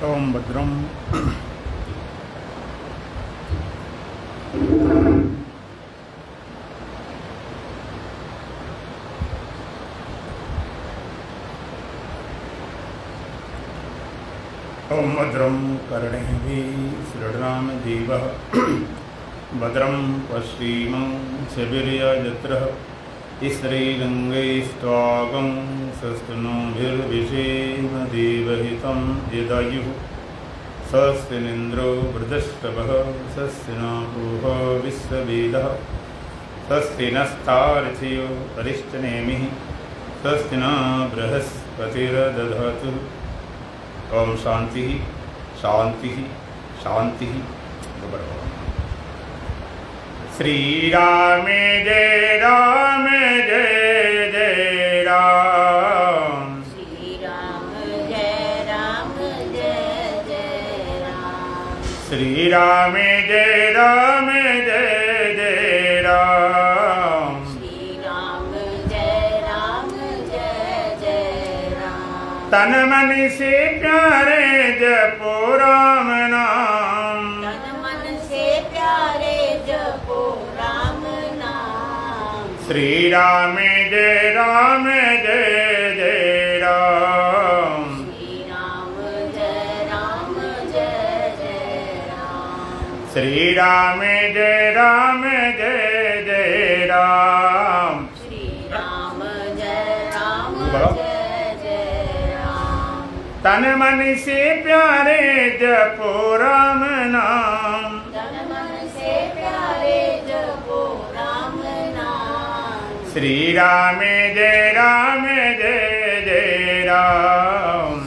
ओम भद्रम ओम भद्रम कर्णेभिः शृणुयाम देवः भद्रं पश्येमाक्षभिर्यजत्रः श्रीरङ्गैस्त्वागं स्वस्तिनोभिर्विषेम देवहितं यदायुः स्वस्तिनिन्द्रो वृधस्तवः स्वस्ति न पूर्वा विश्ववेदः स्वस्ति नस्तार्क्ष्यो अरिष्टनेमिः स्वस्ति न बृहस्पतिर्दधातु। ओम शांति शांति शांति। श्री राम जय जय राम। श्री राम जय राम। श्री राम जय राम। श्री राम जय राम। तन मन से प्यारे जपो राम नाम। तन मन से प्यारे जपो राम नाम। श्री राम जय राम। श्री राम जय राम। श्री राम जय राम। श्री राम जय राम। तन मन से प्यारे जपो राम नाम। तन मन से प्यारे जपो राम नाम। श्री राम जय राम।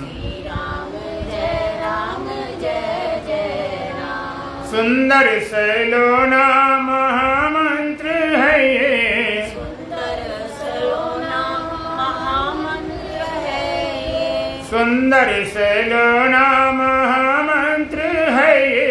श्री राम जय राम। सुंदर सलोना महामंत्र है ये। सुंदर सलोना महामंत्र है ये। सुंदर सलोना महामंत्र है ये।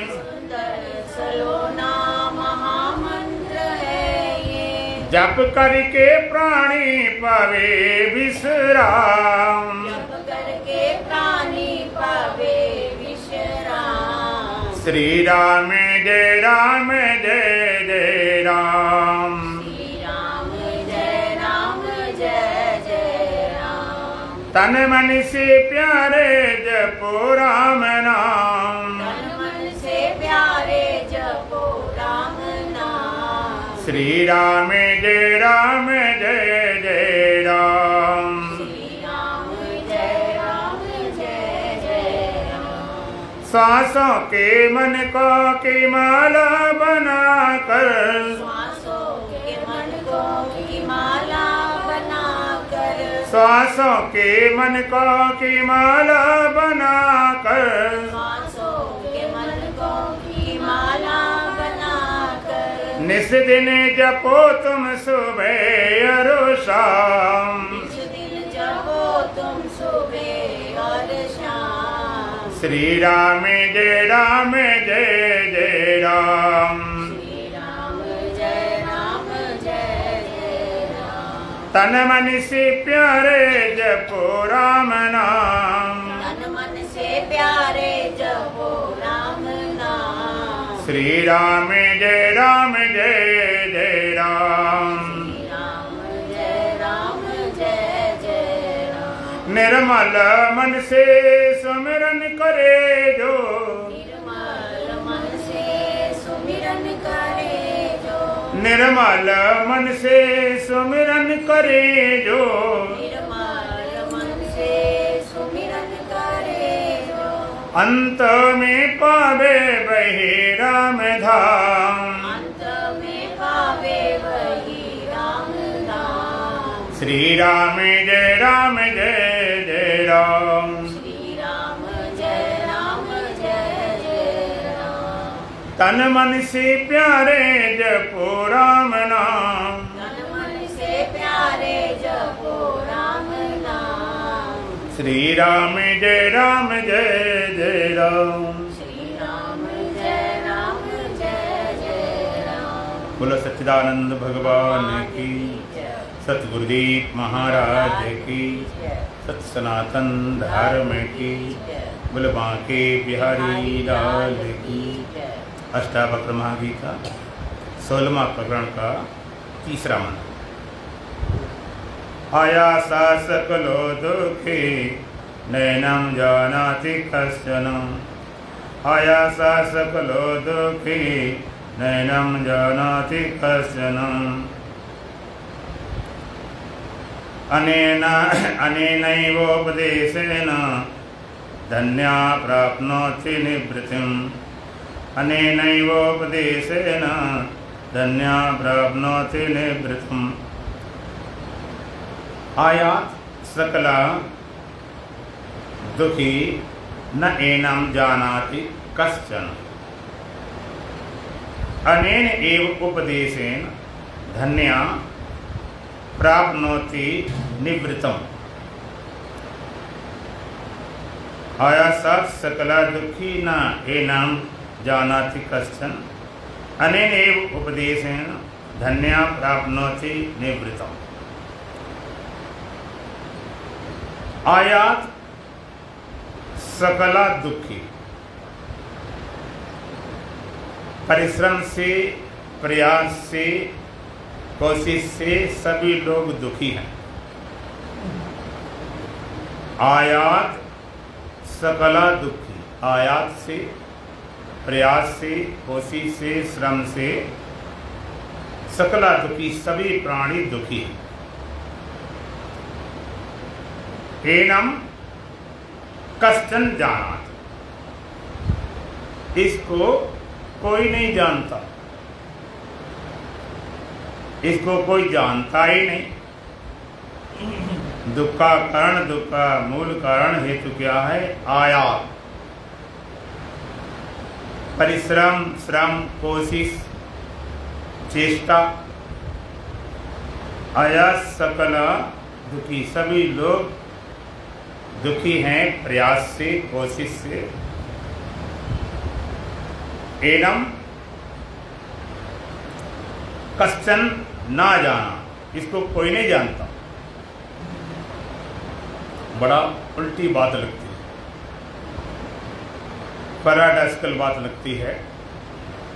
सुंदर सलोना महामंत्र है ये। जप करके प्राणी पावे विश्राम। जप करके प्राणी पावे विश्राम। श्री राम जय राम। श्री राम जय राम। तन मन से प्यारे जपो राम नाम। तन मन से प्यारे जपो राम नाम। श्री राम जय राम। श्री राम जय राम। श्वासों के मन को की माला बनाकर। श्वासों के मन को की माला बनाकर। श्वासों के मन को की माला बनाकर। श्वासों के मन को की माला बनाकर। निस दिन जपो तुम सुबह और शाम। निज दिन जपो तुम सुबह और शाम। श्री राम जय राम। श्री राम जय राम। तन मन से प्यारे जपो राम नाम। तन मन से प्यारे जपो राम नाम। श्री राम जय राम। श्री राम जय राम। निर्मल मन से सुमिरन करे जो। निर्मल मन से सुमिरन करे जो। निर्मल मन से सुमिरन करे जो। निर्मल मन से सुमिरन करे जो। अंत में पावे वही राम धाम। अंत में पावे वही राम नाम। श्री राम जय राम। श्री राम जय राम। तन मन से प्यारे जपो राम नाम। तन मन से प्यारे जपो राम नाम। श्री राम जय राम। श्री राम जय राम। बोलो सच्चे सच्चिदानंद भगवान की, सतगुरुदेव महाराज की, सत सनातन धर्म की, बोल बांके बिहारी लाल की। अष्टावक्र महागीता 16वां प्रकरण का तीसरा मंत्र। आयासा सकलो दुखे नैनम जानाति कश्चन। आयासा सकलो दुखे नैनम जानाति कश्चन। अनेनैवोपदेशेन धन्या प्राप्नोति निवृत्तिम्। अनेनैवोपदेशेन धन्या प्राप्नोति निवृत्तिम्। आयात सकला दुखी न एनम जानाति कश्चन। अनेन एव उपदेशेन धन्या प्राप्नोति निवृत्तम्। आयासात् सकला दुखी न एनम जानाति कश्चन। अनेन एव उपदेशेन धन्या प्राप्नोति निवृत्तम्। आयात सकला दुखी, परिश्रम से, प्रयास से, कोशिश से सभी लोग दुखी हैं। आयात सकला दुखी, आयात से, प्रयास से, कोशिश से, श्रम से सकला दुखी, सभी प्राणी दुखी हैं। एनम कश्चन जानाति, इसको कोई नहीं जानता, इसको कोई जानता ही नहीं। दुख का कारण, दुख का मूल कारण हेतु क्या है? आयात, परिश्रम, श्रम, कोशिश, चेष्टा। आयात सकला दुखी, सभी लोग दुखी हैं प्रयास से, कोशिश से। एनम कश्चन ना जाना, इसको कोई नहीं जानता। बड़ा उल्टी बात लगती है, पैराडॉक्सिकल बात लगती है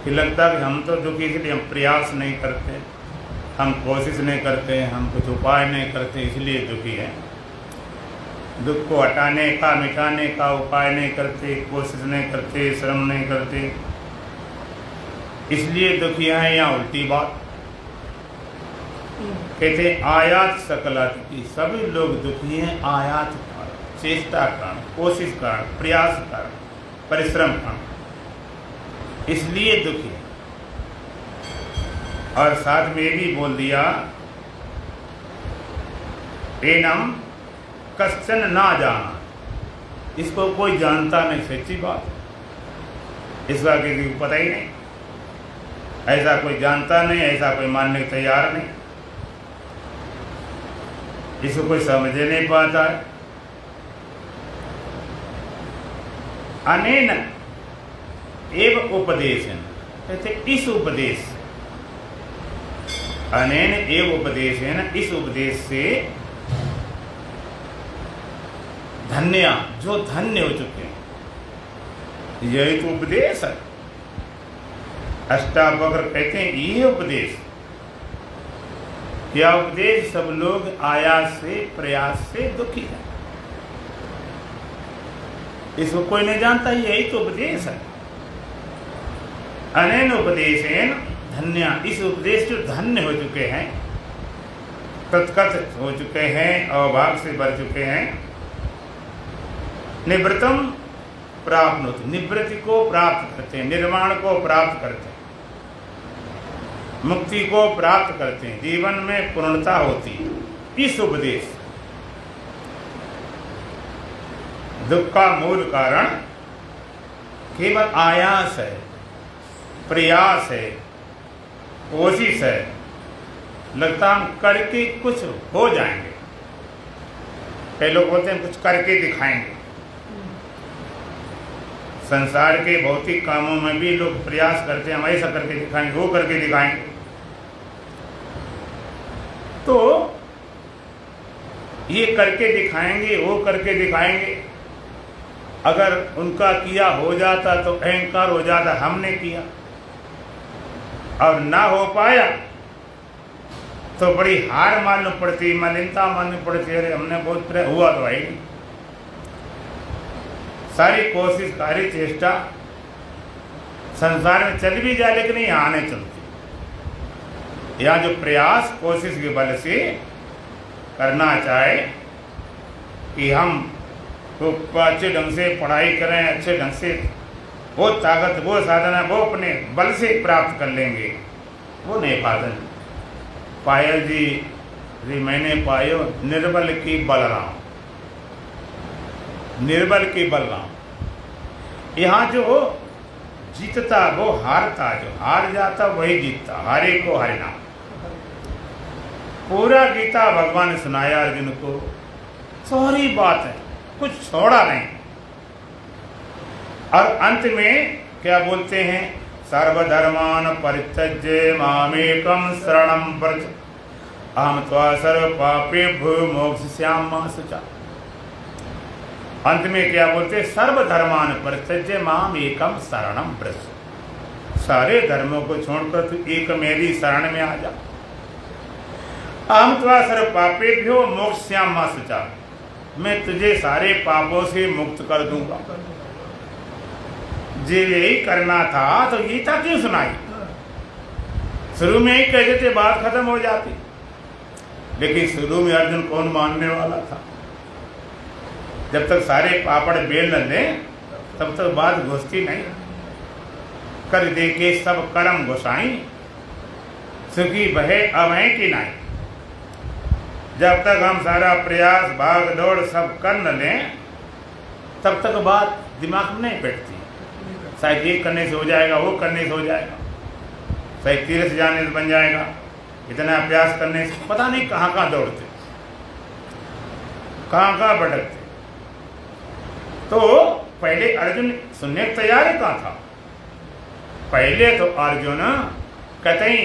कि लगता है कि हम तो दुखी इसलिए हम प्रयास नहीं करते, हम कोशिश नहीं करते, हम कुछ उपाय नहीं करते, इसलिए दुखी हैं। दुख को हटाने का, मिटाने का उपाय नहीं करते, कोशिश नहीं करते, श्रम नहीं करते, इसलिए दुखी हैं। या उल्टी बात कहते आयात सकला दुखी, सभी लोग दुखी हैं आयात कारण, चेष्टा कारण, कोशिश कारण, प्रयास कारण, परिश्रम कारण, इसलिए दुखी है। और साथ में भी बोल दिया एनम कश्चन ना जाना, इसको कोई जानता नहीं। सच्ची बात, इसका किसी को पता ही नहीं, ऐसा कोई जानता नहीं, ऐसा कोई मानने को तैयार नहीं, इसको कोई समझ नहीं पाता है। अनेन एव उपदेशन, कहते इस उपदेश, अनेन एव उपदेशन, इस उपदेश से धन्य, जो धन्य हो चुके हैं, यही तो उपदेश है। अष्टावक्र कहते हैं ये उपदेश। क्या उपदेश? सब लोग आयास से, प्रयास से दुखी है, इसको कोई नहीं जानता, यही तो उपदेश है। अनेन उपदेशेन धन्य, इस उपदेश जो धन्य हो चुके हैं, तत्कथ हो चुके हैं, अभाग से भर चुके हैं, निवृत्तम प्राप्नोति, निवृत्ति को प्राप्त करते हैं, निर्वाण को प्राप्त करते हैं, मुक्ति को प्राप्त करते हैं, जीवन में पूर्णता होती है। इस उपदेश, दुख का मूल कारण केवल आयास है, प्रयास है, कोशिश है, लगता हम करके कुछ हो जाएंगे। कई लोग बोलते हैं कुछ करके दिखाएंगे। संसार के भौतिक कामों में भी लोग प्रयास करते हैं, हम ऐसा करके दिखाएंगे, वो करके दिखाएंगे, तो ये करके दिखाएंगे, वो करके दिखाएंगे। अगर उनका किया हो जाता तो अहंकार हो जाता, हमने किया। और ना हो पाया तो बड़ी हार मालूम पड़ती, मलिनता मालूम पड़ती। अरे हमने बहुत प्रयास हुआ तो है नहीं। सारी कोशिश, सारी चेष्टा संसार में चल भी जाए, लेकिन यहाँ नहीं चलती। यहाँ जो प्रयास कोशिश के बल से करना चाहे कि हम तो अच्छे ढंग से पढ़ाई करें, अच्छे ढंग से वो ताकत, वो साधना वो अपने बल से प्राप्त कर लेंगे, वो नहीं पाते। पायल जी मैंने पायो निर्बल की बलराम, निर्बल की बलराम। यहाँ जो जीतता वो हारता, जो हार जाता वही जीतता, हारे को हरिना। पूरा गीता भगवान ने सुनाया अर्जुन को, सारी बात है, कुछ छोड़ा नहीं। और अंत में क्या बोलते हैं, सर्वधर्मान परित्यज्य मामेकम शरणं व्रज अहम त्वा सर्व पापेभ्यो मोक्षयिष्यामि मा शुचा। अंत में क्या बोलते हैं, सर्वधर्मान परित्यज्य माम एकम शरणं व्रज। सारे धर्मों को छोड़कर तू एक मेरी शरण में आ जा। अहम त्वा सर्व पापेभ्यो मोक्षयिष्यामि मा शुचा, मैं तुझे सारे पापों से मुक्त कर दूंगा। जे यही करना था तो गीता क्यों सुनाई? शुरू में ही कह देते बात खत्म हो जाती। लेकिन शुरू में अर्जुन कौन मानने वाला था? जब तक सारे पापड़ बेल न दें तब तक बात घुसती नहीं। कर दे के सब कर्म घुसाई, सुखी बहे अवै की नाई। जब तक हम सारा प्रयास भाग दौड़ सब कर न लें तब तक बात दिमाग में नहीं बैठती। शायद ये करने से हो जाएगा, वो करने से हो जाएगा, शायद तीर्थ जाने से बन जाएगा, इतना अभ्यास करने से पता नहीं कहाँ कहाँ दौड़ते, कहाँ कहाँ भटकते। तो पहले अर्जुन सुनने को तैयार ही कहाँ था? पहले तो अर्जुन कतई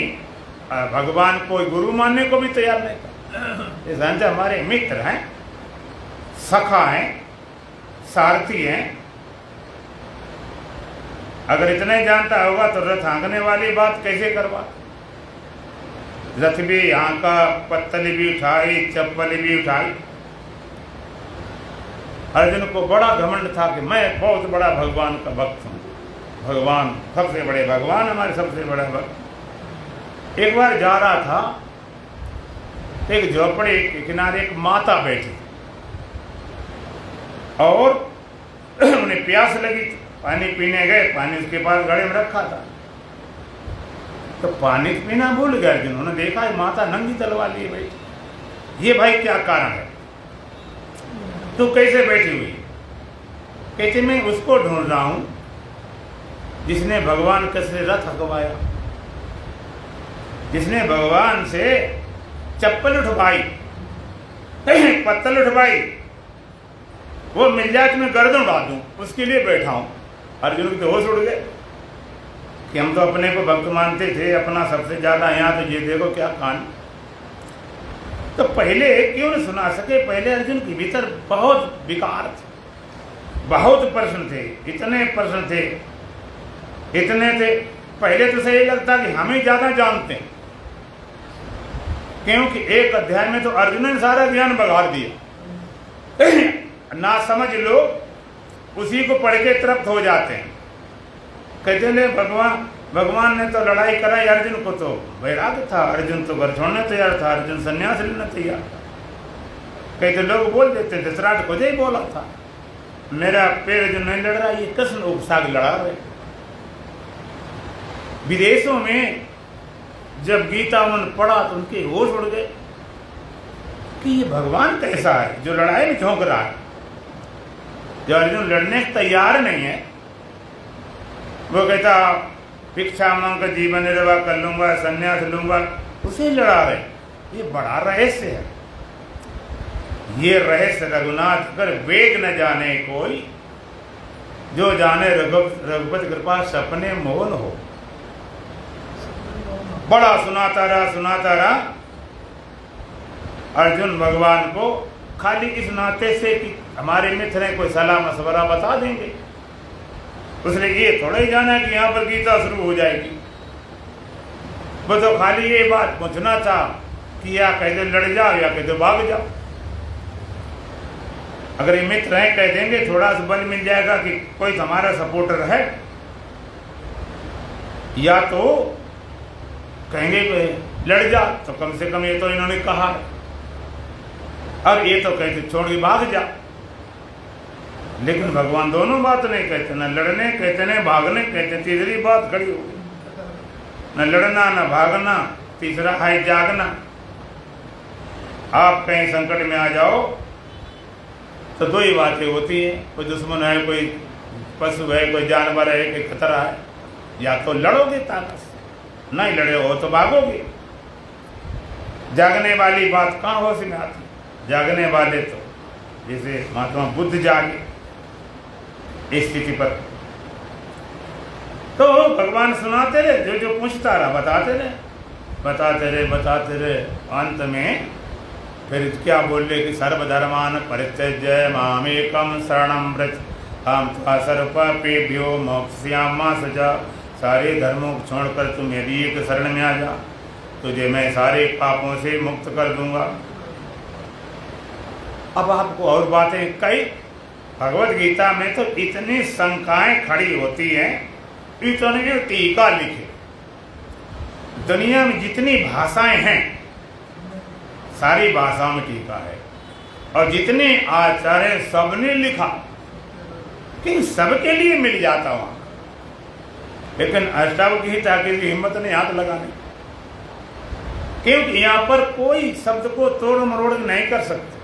भगवान को गुरु मानने को भी तैयार नहीं था। ये हमारे मित्र हैं, सखा हैं, सारथी हैं। अगर इतना ही जानता होगा तो रथ हाँकने वाली बात कैसे करवा? रथ भी हाँका, पत्तल भी उठाई, चप्पल भी उठाई। अर्जुन को बड़ा घमंड था कि मैं बहुत बड़ा भगवान का भक्त हूँ, भगवान सबसे बड़े भगवान, हमारे सबसे बड़ा भक्त। एक बार जा रहा था, एक झोपड़ी के किनारे एक माता बैठी और उन्हें प्यास लगी, पानी पीने गए। पानी उसके पास घड़े में रखा था, तो पानी पीना भूल गया अर्जुन। उन्होंने देखा ये माता नंगी तलवार लिए बैठी, ये भाई क्या कारण है, तू कैसे बैठी हुई? कहते मैं उसको ढूंढ रहा हूं जिसने भगवान के से रथ हकवाया, जिसने भगवान से चप्पल उठवाई, पत्तल उठवाई, वो मिल जाए तो मैं गर्दन उड़ा दूं, उसके लिए बैठा हूं। अर्जुन के होश उड़ गए कि हम तो अपने को भक्त मानते थे, अपना सबसे ज्यादा, यहाँ तो ये देखो क्या कान। तो पहले क्यों न सुना सके? पहले अर्जुन के भीतर बहुत विकार थे, बहुत प्रश्न थे, इतने प्रश्न थे, इतने थे। पहले तो सही लगता कि हम ही ज्यादा जानते हैं, क्योंकि एक अध्याय में तो अर्जुन ने सारा ज्ञान बगाड़ दिया। ना समझ लोग उसी को पढ़ के तृप्त हो जाते हैं। कहते ने भगवान ने तो लड़ाई कराई, अर्जुन को तो वैराग्य था, अर्जुन तो घर छोड़ने तैयार था, अर्जुन संन्यास लेने तैयार था। कहते लोग बोल देते, धृतराष्ट्र खुद ही बोला था, मेरा पैर जो नहीं लड़ रहा, ये कृष्ण उपसाग लड़ा रहे। विदेशों में जब गीता उन्होंने पढ़ा तो उनके होश उड़ गए कि ये भगवान कैसा है जो लड़ाई में झोंक रहा है, जो अर्जुन लड़ने को तैयार नहीं है। वो कहता भिक्षा मांग कर जीवन निर्वाह कर लूंगा, संन्यास लूंगा, उसे लड़ा रहे। ये बड़ा रहस्य है। ये रहस्य रघुनाथ कर वेग न जाने कोई, जो जाने रघुपति कृपा सपने मोहन हो। बड़ा सुनाता रहा अर्जुन भगवान को खाली इस नाते से कि हमारे मित्र हैं, कोई सलाह मशवरा बता देंगे, उसने ये थोड़ा ही जाना कि यहाँ पर गीता शुरू हो जाएगी। वो तो खाली ये बात पूछना था कि या कहते लड़ जाओ या कहते भाग जाओ। अगर ये मित्र हैं कह देंगे थोड़ा सा बल मिल जाएगा कि कोई हमारा सपोर्टर है, या तो कहेंगे लड़ जा, तो कम से कम ये तो इन्होंने कहा है। और ये तो कहते छोड़ के भाग जा, लेकिन भगवान दोनों बात नहीं कहते, न लड़ने कहते न भागने कहते। तीसरी बात खड़ी हो गई, न लड़ना न भागना, तीसरा है जागना। आप कहीं संकट में आ जाओ तो दो ही बातें होती हैं, कोई दुश्मन है, कोई पशु है, कोई जानवर है, कोई खतरा है, या तो लड़ोगे ताकत से, नहीं लड़े हो तो भागोगे। जागने वाली बात कहाँ होश में आती? जागने वाले तो जैसे महात्मा बुद्ध जागे इस स्थिति पर, तो भगवान सुनाते रहे, जो जो पूछता रहा बताते रहे, बताते रहे, बताते रहे। अंत में फिर क्या बोले कि सर्वधर्मान परित्यज्य मामेकम शरणं व्रज हम सर्वपापेभ्यो मोक्ष्यामि सजा। सारे धर्मों को छोड़कर तुम मेरी एक शरण में आ जा, तुझे मैं सारे पापों से मुक्त कर दूंगा। अब आपको और बातें कई, भगवत गीता में तो इतनी शंकाएं खड़ी होती हैं, इतने टीका लिखे। दुनिया में जितनी भाषाएं हैं सारी भाषाओं में टीका है, और जितने आचार्य सबने लिखा कि सबके लिए मिल जाता वहां, लेकिन अष्टावक्र की हिम्मत नहीं हाथ लगाने, क्योंकि यहां पर कोई शब्द को तोड़ मरोड़ नहीं कर सकते।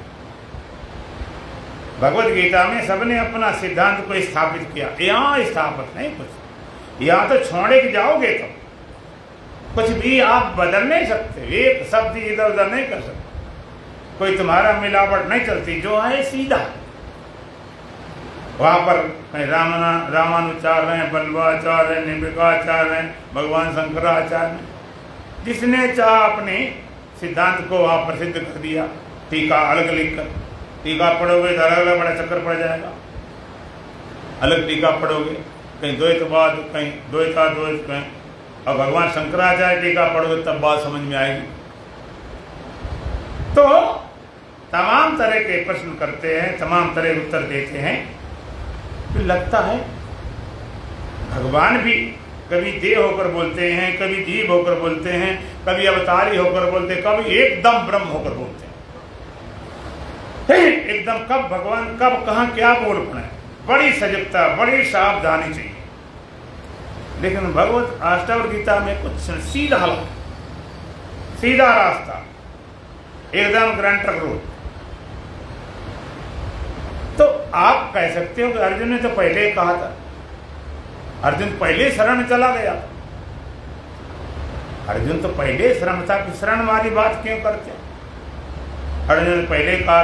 भगवत गीता में सबने अपना सिद्धांत को स्थापित किया, यहाँ स्थापित नहीं कुछ। यहाँ तो छोड़े के जाओगे तो कुछ भी आप बदल नहीं सकते, एक शब्द इधर उधर नहीं कर सकते, कोई तुम्हारा मिलावट नहीं चलती, जो है सीधा। वहां पर रामानुचार्य हैं, बल्लवाचार्य हैं, निम्बिकाचार्य हैं, भगवान शंकराचार्य हैं, जिसने चाह अपने सिद्धांत को वहां प्रसिद्ध कर दिया। टीका अलग लिखकर, टीका पढ़ोगे तो अलग बड़ा चक्कर पड़ जाएगा। अलग टीका पढ़ोगे, कहीं द्वैतवाद, कहीं द्वैताद्वैत, कहीं, और भगवान शंकराचार्य टीका पढ़ोगे तब बात समझ में आएगी। तो तमाम तरह के प्रश्न करते हैं, तमाम तरह के उत्तर देते हैं। तो लगता है भगवान भी कभी देह होकर बोलते हैं, कभी जीव होकर बोलते हैं, कभी अवतारी होकर बोलते हैं, कभी एकदम ब्रह्म होकर बोलते हैं। एकदम कब भगवान कब कहाँ क्या बोल पड़े, बड़ी सजगता, बड़ी सावधानी चाहिए। लेकिन भगवत अष्टावक्र गीता में कुछ सीधा रास्ता, एकदम ग्रंथ रोड। तो आप कह सकते हो कि अर्जुन ने तो पहले कहा था, अर्जुन पहले शरण में चला गया। अर्जुन तो पहले शरण था, कि शरण वाली बात क्यों करते? अर्जुन ने पहले कहा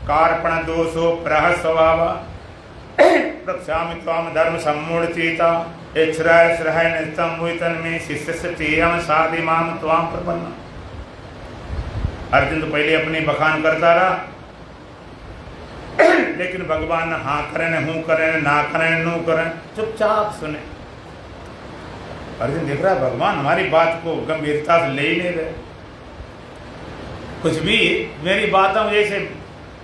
कार्पण दोषो प्रह स्वभाव रक्षामि त्वाम धर्म सम्मूढ़चेता इच्छ्राय श्रय नित्यं मुहितन में शिष्य से तेयम साधि माम त्वाम प्रपन्न। अर्जुन तो पहले अपनी बखान करता रहा, लेकिन भगवान न हाँ करें, न हूं करें, ना करें, नू करें, चुपचाप सुने। अर्जुन देख रहा है भगवान हमारी बात को गंभीरता से ले ही नहीं रहे। कुछ भी मेरी बातों जैसे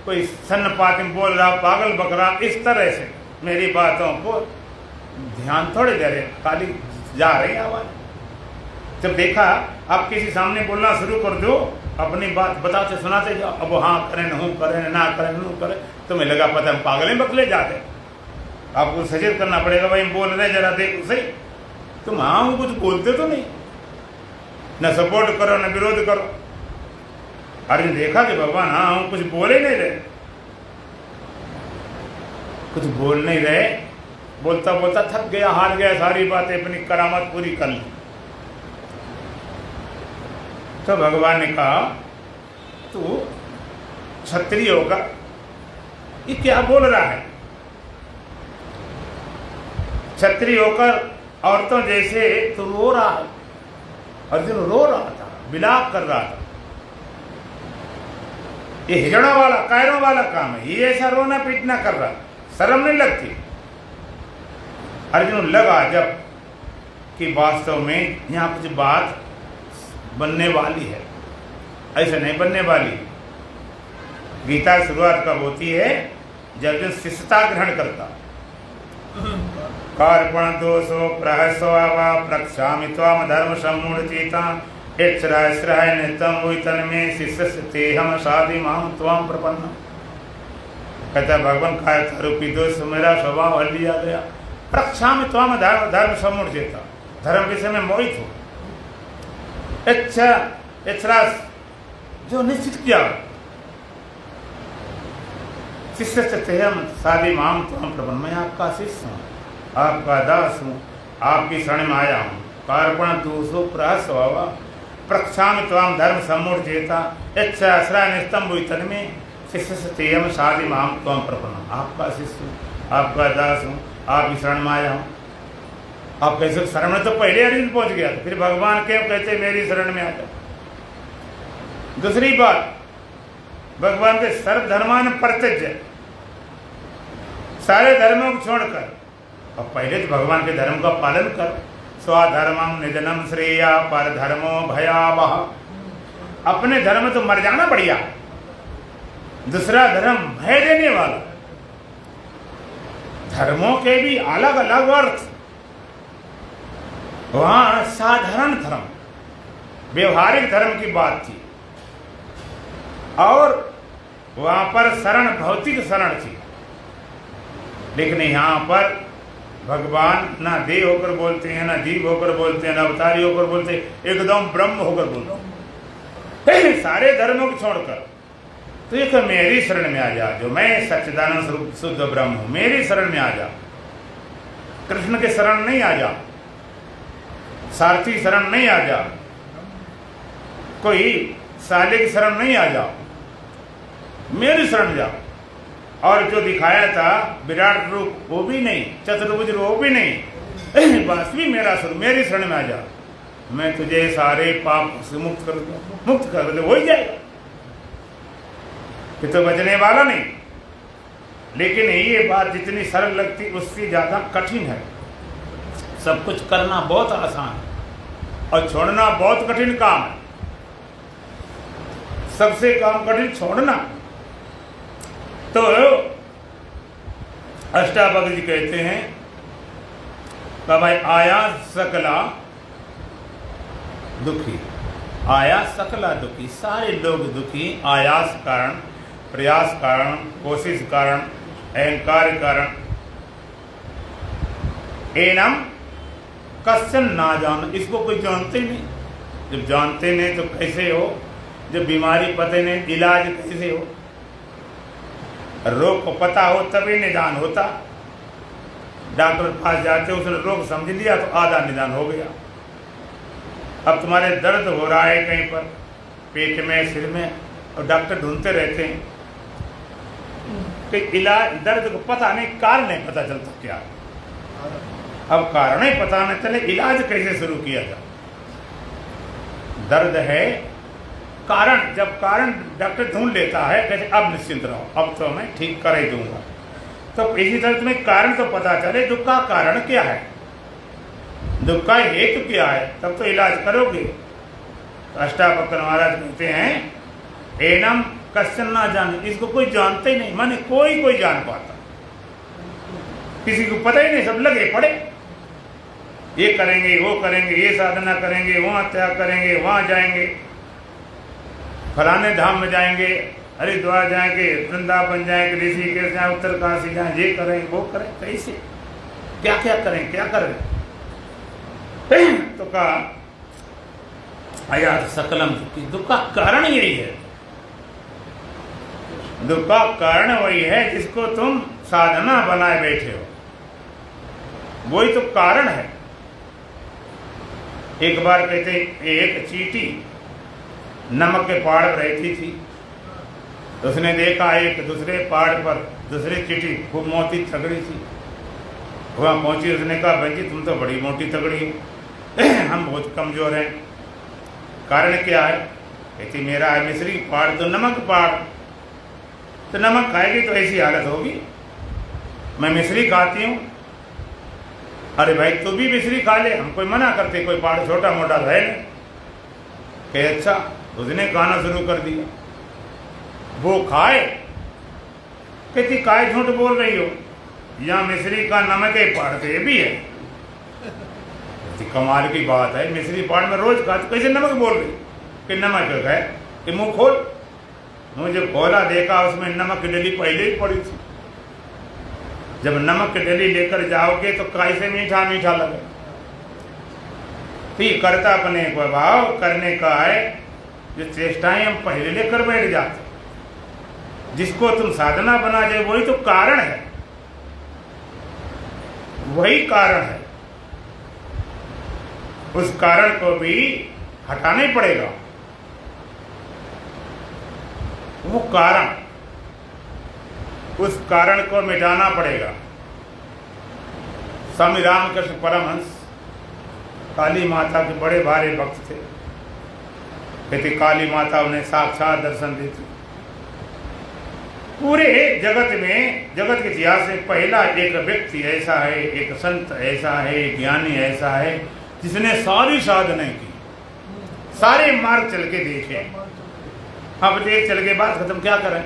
कोई सन्नपात में बोल रहा, पागल बकरा, इस तरह से मेरी बातों को ध्यान थोड़े दे रहे, खाली जा रही आवाज। जब देखा आप किसी सामने बोलना शुरू कर दो, अपनी बात बताते सुनाते जाओ, अब हाँ करें, न हूं करें, ना करें, नू करें, तुम्हें लगा पता हम पागलें बकले जाते। आपको सचेत करना पड़ेगा, भाई बोल रहे जरा देखो सही, तुम हाँ कुछ बोलते तो नहीं, न सपोर्ट करो न विरोध करो। अर्जुन देखा कि भगवान हाँ हम कुछ बोले नहीं रहे, कुछ बोल नहीं रहे, बोलता बोलता थक गया, हार गया, सारी बातें अपनी करामत पूरी कर ली। तो भगवान ने कहा तू क्षत्रिय होकर ये क्या बोल रहा है? क्षत्रिय होकर औरतों जैसे तू रो रहा है। अर्जुन रो रहा था, विलाप कर रहा था। ये हिजड़ों वाला कायरों वाला काम है, ये ऐसा रोना पीटना कर रहा, शर्म नहीं लगती। अर्जुन लगा जब कि वास्तव में यहाँ कुछ बात बनने वाली है, ऐसे नहीं बनने वाली। गीता शुरुआत कब होती है? जब जो शिष्यता ग्रहण करता। कार्पण दोषो प्रहस्वा प्रक्षामि त्वाम धर्म सम्मूढ़चेता इच्छ्राय नित्यम वोतन में शिष्य तेहम साधि माम त्वाम प्रपन्न। कहता भगवान का रूपी दोष मेरा स्वभाव हल लिया गया। प्रक्षामि त्वाम धर्म सम्मूढ़चेता, धर्म विषय में मोहित हो। इच्छा जो निश्चित किया, शिष्य तेहम साधि माम त्वाम प्रपन्न, मैं आपका शिष्य हूँ, आपका दास हूँ, आपकी शरण में आया हूँ। कार्पण दोषो प्रहस्वा प्रक्षामि त्वाम धर्म सम्मूढ़चेता इच्छ्राय नित्यम वोतन में शिष्य तेहम साधि माम त्वाम प्रपन्न, आपका शिष्य हूँ, आपका दास हूँ, आपकी शरण में आया हूँ। आप कैसे शरण में तो पहले अर्जुन पहुंच गया था, फिर भगवान क्यों कहते मेरी शरण में आ जाओ। दूसरी बात, भगवान के सर्वधर्मान परित्यज्य, सारे धर्मों को छोड़कर, और पहले तो भगवान के धर्म का पालन कर। स्वधर्मम निधनम श्रेया पर धर्मो भयावह, अपने धर्म तो मर जाना बढ़िया, दूसरा धर्म भय देने वाला। धर्मों के भी अलग अलग अर्थ। वहां साधारण धर्म, व्यवहारिक धर्म की बात थी, और वहां पर शरण भौतिक शरण थी। लेकिन यहां पर भगवान ना देव होकर बोलते हैं, ना जीव होकर बोलते हैं, ना अवतारी होकर बोलते हैं, एकदम ब्रह्म होकर बोलते हैं। सारे धर्मों को छोड़कर तो एक मेरी शरण में आ जा, जो मैं सच्चिदानंद स्वरूप शुद्ध ब्रह्म हूं, मेरी शरण में आ जा। कृष्ण के शरण नहीं आ जा, सारथी शरण नहीं आ जा, कोई साले की शरण नहीं आ जा, मेरी शरण जा। और जो दिखाया था विराट रूप वो भी नहीं, चतुर्भुज रूप वो भी नहीं, वास्तविक मेरा स्वरूप, मेरी शरण में आ जा, मैं तुझे सारे पाप से मुक्त कर दूं, मुक्त कर दे, हो ही जाएगा। ये तो बचने वाला नहीं। लेकिन ये बात जितनी सरल लगती उससे ज्यादा कठिन है। सब कुछ करना बहुत आसान है और छोड़ना बहुत कठिन काम है। सबसे काम कठिन छोड़ना। तो अष्टावक्र जी कहते हैं कि भाई आया सकला दुखी, आया सकला दुखी, सारे लोग दुखी, आयास कारण, प्रयास कारण, कोशिश कारण, अहंकार कारण। एनम कश्चन ना जान, इसको कोई जानते नहीं। जब जानते नहीं तो कैसे हो? जब बीमारी पता नहीं, इलाज कैसे हो? रोग को पता हो तभी निदान होता। डॉक्टर के पास जाते, उसने रोग समझ लिया तो आधा निदान हो गया। अब तुम्हारे दर्द हो रहा है कहीं पर, पेट में, सिर में, और डॉक्टर ढूंढते रहते हैं कि इलाज, दर्द को पता नहीं, कारण नहीं पता चलता क्या। अब कारण ही पता नहीं चले, इलाज कैसे शुरू किया जाए? दर्द है, कारण, जब कारण डॉक्टर ढूंढ लेता है, कहते अब निश्चिंत रहो, अब तो मैं ठीक कर ही दूंगा। तो इसी तरह तुम्हें कारण तो पता चले, दुख का कारण क्या है, दुख का हेतु क्या है, तब तो इलाज करोगे। तो अष्टावक्र महाराज कहते हैं एनम कश्चन ना जाने, इसको कोई जानते ही नहीं, माने कोई जान पाता, किसी को पता ही नहीं, सब लगे पड़े, ये करेंगे, वो करेंगे, ये साधना करेंगे, वहां त्याग करेंगे, वहां जाएंगे, फलाने धाम में जाएंगे, हरिद्वार जाएंगे, वृंदावन जाएंगे, ऋषिकेश जाए, उत्तरकाशी जाए, ये करें, वो करें, कैसे, क्या क्या करें, क्या करें? तो कहा आया सकलम दुखी, दुख का कारण यही है। दुख का कारण वही है जिसको तुम साधना बनाए बैठे हो, वही तो कारण है। एक बार कहते एक चींटी नमक के पहाड़ पर रहती थी, उसने देखा एक दूसरे पहाड़ पर दूसरी चींटी खूब मोटी तगड़ी थी, वहां पहुंची, उसने कहा भाई जी तुम तो बड़ी मोटी तगड़ी हो, हम बहुत कमजोर हैं, कारण क्या है? कहती मेरा है मिस्री पहाड़ तो नमक पहाड़, तो नमक खाएगी तो ऐसी हालत होगी। मैं मिश्री खाती हूँ, अरे भाई तू भी मिश्री खा ले, हम कोई मना करते, कोई पाड़ छोटा मोटा है नहीं। कहे अच्छा, उसने खाना शुरू कर दिया, वो खाए, कहती काय झूठ बोल रही हो, यहाँ मिश्री का नमक है, पाड़ते भी है। कमाल की बात है, मिश्री पाड़ में रोज खाते, कैसे नमक बोल रही कि नमक है कि मुंह खोल। मुझे खोला, देखा उसमें नमक की डली पहले ही पड़ी थी। जब नमक की डली लेकर जाओगे तो कैसे मीठा मीठा लगे। तो ये करता अपने को भाव करने का है, जो चेष्टाएं हम पहले लेकर बैठ जाते। जिसको तुम साधना बना जाए वही तो कारण है, वही कारण है। उस कारण को भी हटाना ही पड़ेगा। वो कारण, उस कारण को मिटाना पड़ेगा। स्वामी रामकृष्ण परमहंस काली माता के बड़े भारी भक्त थे। कहते काली माता उन्हें साक्षात दर्शन देती। पूरे जगत में, जगत के इतिहास में पहला एक व्यक्ति ऐसा है, एक संत ऐसा है, ज्ञानी ऐसा है जिसने सारी साधनाएं की, सारे मार्ग चल के देखे। अब देख चल के बात खत्म, क्या करें।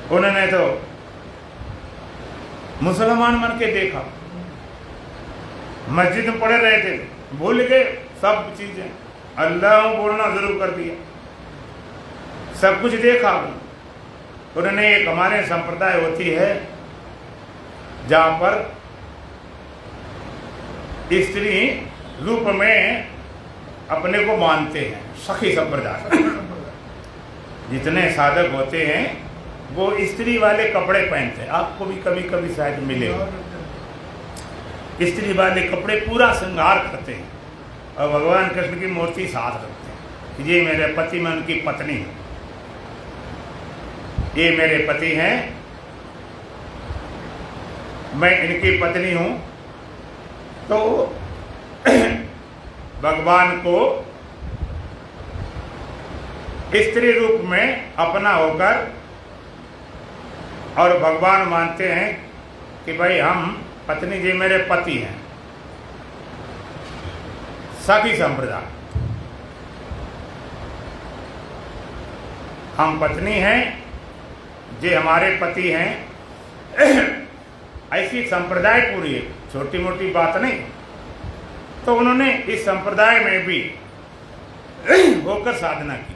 उन्होंने तो मुसलमान बन के देखा, मस्जिद में पड़े रहे थे, भूल गए सब चीजें, अल्लाह बोलना शुरू कर दिया, सब कुछ देखा। उन्होंने एक हमारे संप्रदाय होती है जहां पर स्त्री रूप में अपने को मानते हैं, सखी संप्रदाय। जितने साधक होते हैं वो स्त्री वाले कपड़े पहनते हैं, आपको भी कभी कभी शायद मिले। स्त्री वाले कपड़े पूरा श्रृंगार करते हैं और भगवान कृष्ण की मूर्ति साथ रखते हैं। ये मेरे पति, मैं उनकी पत्नी हूँ, ये मेरे पति हैं, मैं इनकी पत्नी हूँ। तो भगवान को स्त्री रूप में अपना होकर और भगवान मानते हैं कि भाई हम पत्नी जी मेरे पति हैं। सखी संप्रदाय, हम पत्नी हैं, जे हमारे पति हैं। ऐसी संप्रदाय पूरी है, छोटी मोटी बात नहीं। तो उन्होंने इस संप्रदाय में भी होकर साधना की।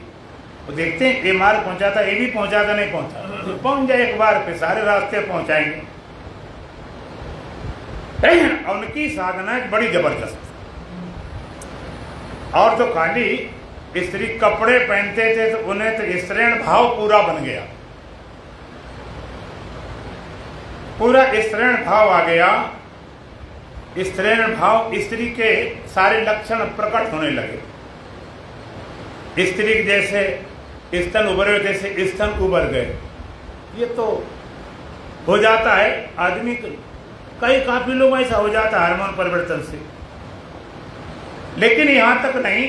वो देखते हैं ये मार्ग पहुंचाता, ये भी पहुंचाता नहीं पहुंचा, तो पहुंच जाए एक बार पे सारे रास्ते पहुंचाएंगे। उनकी साधना बड़ी जबरदस्त। और तो खाली स्त्री कपड़े पहनते थे तो उन्हें तो स्त्रीण भाव पूरा बन गया, पूरा स्त्रीण भाव आ गया। स्त्रीण भाव, स्त्री के सारे लक्षण प्रकट होने लगे। स्त्री जैसे स्तन उभरे, जैसे स्तन उभर गए। ये तो हो जाता है आदमी, कई काफी लोग ऐसा हो जाता है हार्मोन परिवर्तन से। लेकिन यहां तक नहीं,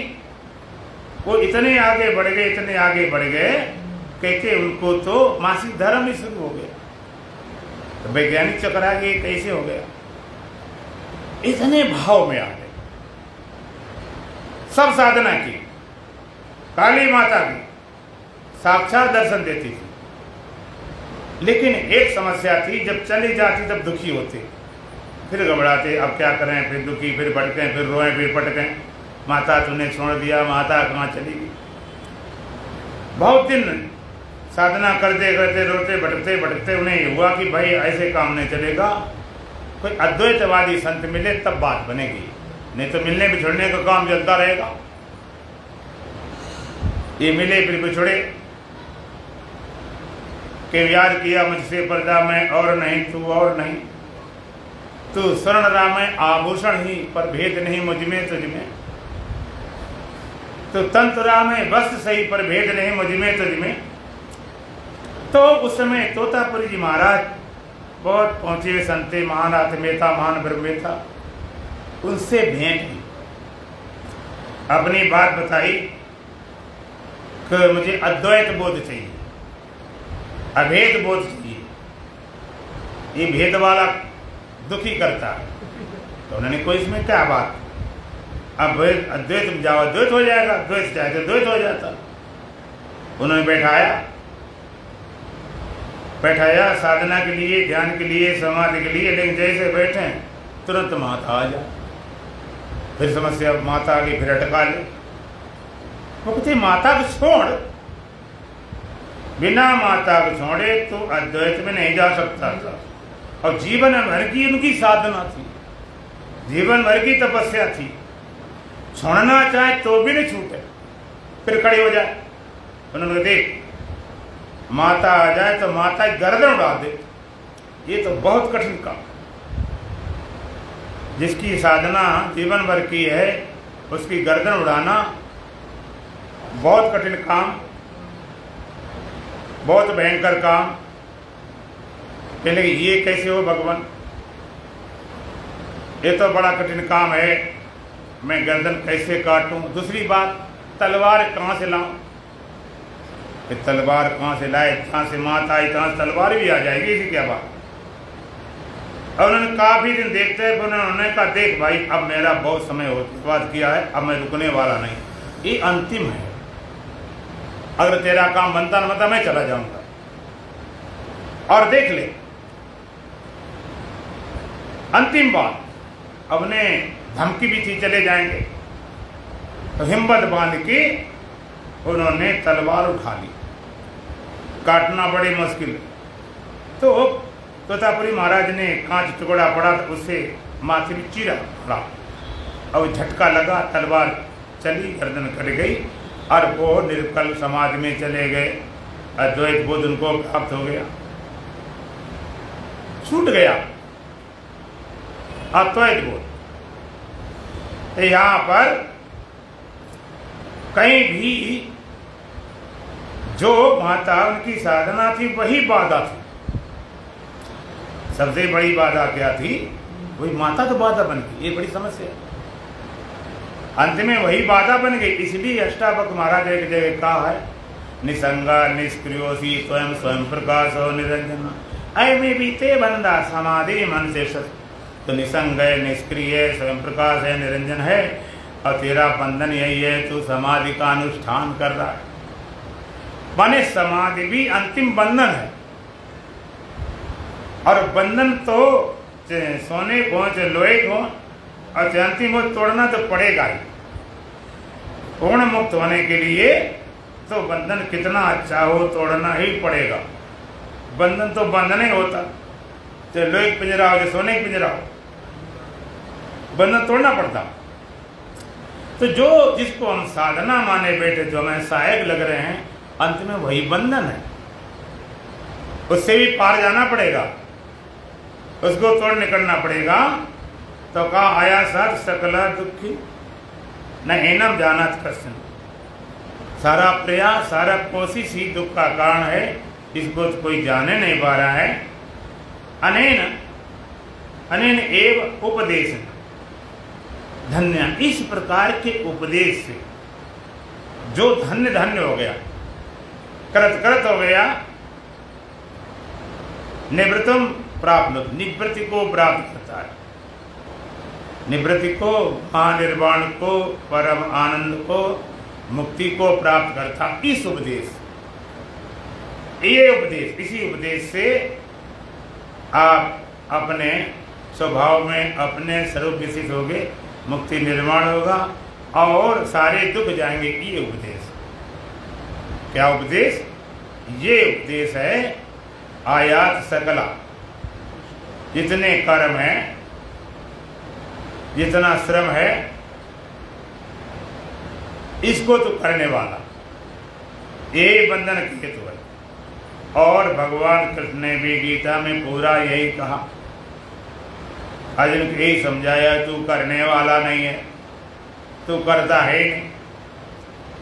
वो इतने आगे बढ़ गए, इतने आगे बढ़ गए, कहते उनको तो मासिक धर्म ही शुरू हो गया। तो वैज्ञानिक चक्रा के कैसे हो गया, इतने भाव में आ गए। सब साधना की, काली माता की साक्षात दर्शन देती थी। लेकिन एक समस्या थी, जब चली जाती तब दुखी होते, फिर घबराते, अब क्या करें, फिर दुखी, फिर भटकें, फिर रोएं, फिर पटकें, माता तूने छोड़ दिया, माता कहाँ चली गई। बहुत दिन साधना करते करते, रोते भटकते भटकते उन्हें हुआ कि भाई ऐसे काम नहीं चलेगा, कोई अद्वैतवादी संत मिले तब बात बनेगी, नहीं तो मिलने बिछड़ने का काम चलता रहेगा। ये मिले फिर बिछड़े, कि याद किया मुझसे पर्दा मैं और नहीं तू और नहीं, तू स्वर्ण राम आभूषण ही पर भेद नहीं मुझमें तुझमें, तो तंत्र राम वस्त्र सही पर भेद नहीं मुझमें तुझमें। तो उस समय तोतापुरी जी महाराज बहुत पहुंचे हुए संते, महान आत्मेता, महान ब्रह्मेता, उनसे भेंट की, अपनी बात बताई कि मुझे अद्वैत बोध चाहिए। अभेद बोध चाहिए, ये भेद वाला दुखी करता है। तो उन्होंने कोई इसमें क्या बात, अब अद्वैत में जाओ अद्वैत हो जाएगा, द्वैत चाहे तो द्वैत हो जाता। उन्होंने बैठाया साधना के लिए, ध्यान के लिए, समाधि के लिए, लेकिन जैसे बैठे तुरंत माता आ जाए, फिर समस्या माता आ गई, फिर अटका ले। वो कहते माता को छोड़, बिना माता को छोड़े तो अद्वैत में नहीं जा सकता था। और जीवन भर की उनकी साधना थी, जीवन भर की तपस्या थी, छोड़ना चाहे तो भी नहीं छूटे, फिर खड़े हो जाए। उन्होंने देख माता आ जाए तो माता गर्दन उड़ा दे, ये तो बहुत कठिन काम। जिसकी साधना जीवन भर की है उसकी गर्दन उड़ाना बहुत कठिन काम, बहुत भयंकर काम। पहले ये कैसे हो भगवान, ये तो बड़ा कठिन काम है, मैं गर्दन कैसे काटूं। दूसरी बात, तलवार कहाँ से लाऊं, तलवार कहाँ से लाए, जहाँ से माता आई तहाँ से तलवार भी आ जाएगी, इसी क्या बात। और उन्होंने काफी दिन देखते हैं, उन्होंने कहा देख भाई अब मेरा बहुत समय बात किया है, अब मैं रुकने वाला नहीं, ये अंतिम है, अगर तेरा काम बनता न बनता मैं चला जाऊंगा। और देख ले अंतिम बात, अब ने धमकी भी थी चले जाएंगे, तो हिम्मत बांध के उन्होंने तलवार उठा ली, काटना बड़ी मुश्किल। तो तोतापुरी महाराज ने कांच टुकड़ा पड़ा तो उससे माथे में चीरा पड़ा, अब झटका लगा, तलवार चली, गर्दन कट गई और वो निर्कल समाज में चले गए। अद्वैत बोध उनको प्राप्त हो गया, छूट गया अद्वैत बोध। तो यहाँ पर कहीं भी जो माता उनकी साधना थी वही बाधा थी, सबसे बड़ी बाधा क्या थी, वही माता तो बाधा बन गई, ये बड़ी समस्या है। अंत में वही बाधा बन गई, इसलिए अष्टावक्र महाराज एक जगह कहा है, निसंगा निष्क्रियोसी स्वयं स्वयं प्रकाश हो निरंजन, ऐ में बीते बंदा समाधि मन से सत। तो निसंग है, निष्क्रिय, स्वयं प्रकाश है, निरंजन है, और तेरा बंधन यही है, तू समाधि का अनुष्ठान कर रहा है। माने समाधि भी अंतिम बंधन है, और बंधन तो सोने को चाहे लोहे को, और अंतिम को तोड़ना तो पड़ेगा ही। पूर्ण मुक्त होने के लिए तो बंधन कितना अच्छा हो तोड़ना ही पड़ेगा। बंधन तो बंधन ही होता, चाहे लोहे पिंजरा हो चाहे सोने पिंजरा हो, बंधन तोड़ना पड़ता। तो जो जिसको हम साधना माने बैठे, जो हमें सहायक लग रहे हैं, अंत में वही बंधन है, उससे भी पार जाना पड़ेगा, उसको तोड़ निकलना पड़ेगा। तो कहा आया सर सकला दुखी न एनम जानत कसन, सारा प्रयास सारा कोशिश ही दुख का कारण है, इसको तो कोई जाने नहीं पा रहा है। अनेन अनेन एव उपदेश धन्य, इस प्रकार के उपदेश से जो धन्य धन्य हो गया, कृत कृत हो गया, निवृत्तम प्राप्त, निवृत्ति को प्राप्त करता है, निवृत्ति को, महानिर्वाण को, परम आनंद को, मुक्ति को प्राप्त करता। इस उपदेश, ये उपदेश, इसी उपदेश से आप अपने स्वभाव में अपने स्वरूप विशिष्ट होगे, मुक्ति निर्माण होगा और सारे दुख जाएंगे। ये उपदेश, क्या उपदेश, ये उपदेश है आयात सकला, जितने कर्म है, जितना श्रम है, इसको तो करने वाला, ये बंधन के हेतु है। और भगवान कृष्ण ने भी गीता में पूरा यही कहा, अर्जुन को यही समझाया, तू करने वाला नहीं है, तू करता है नहीं।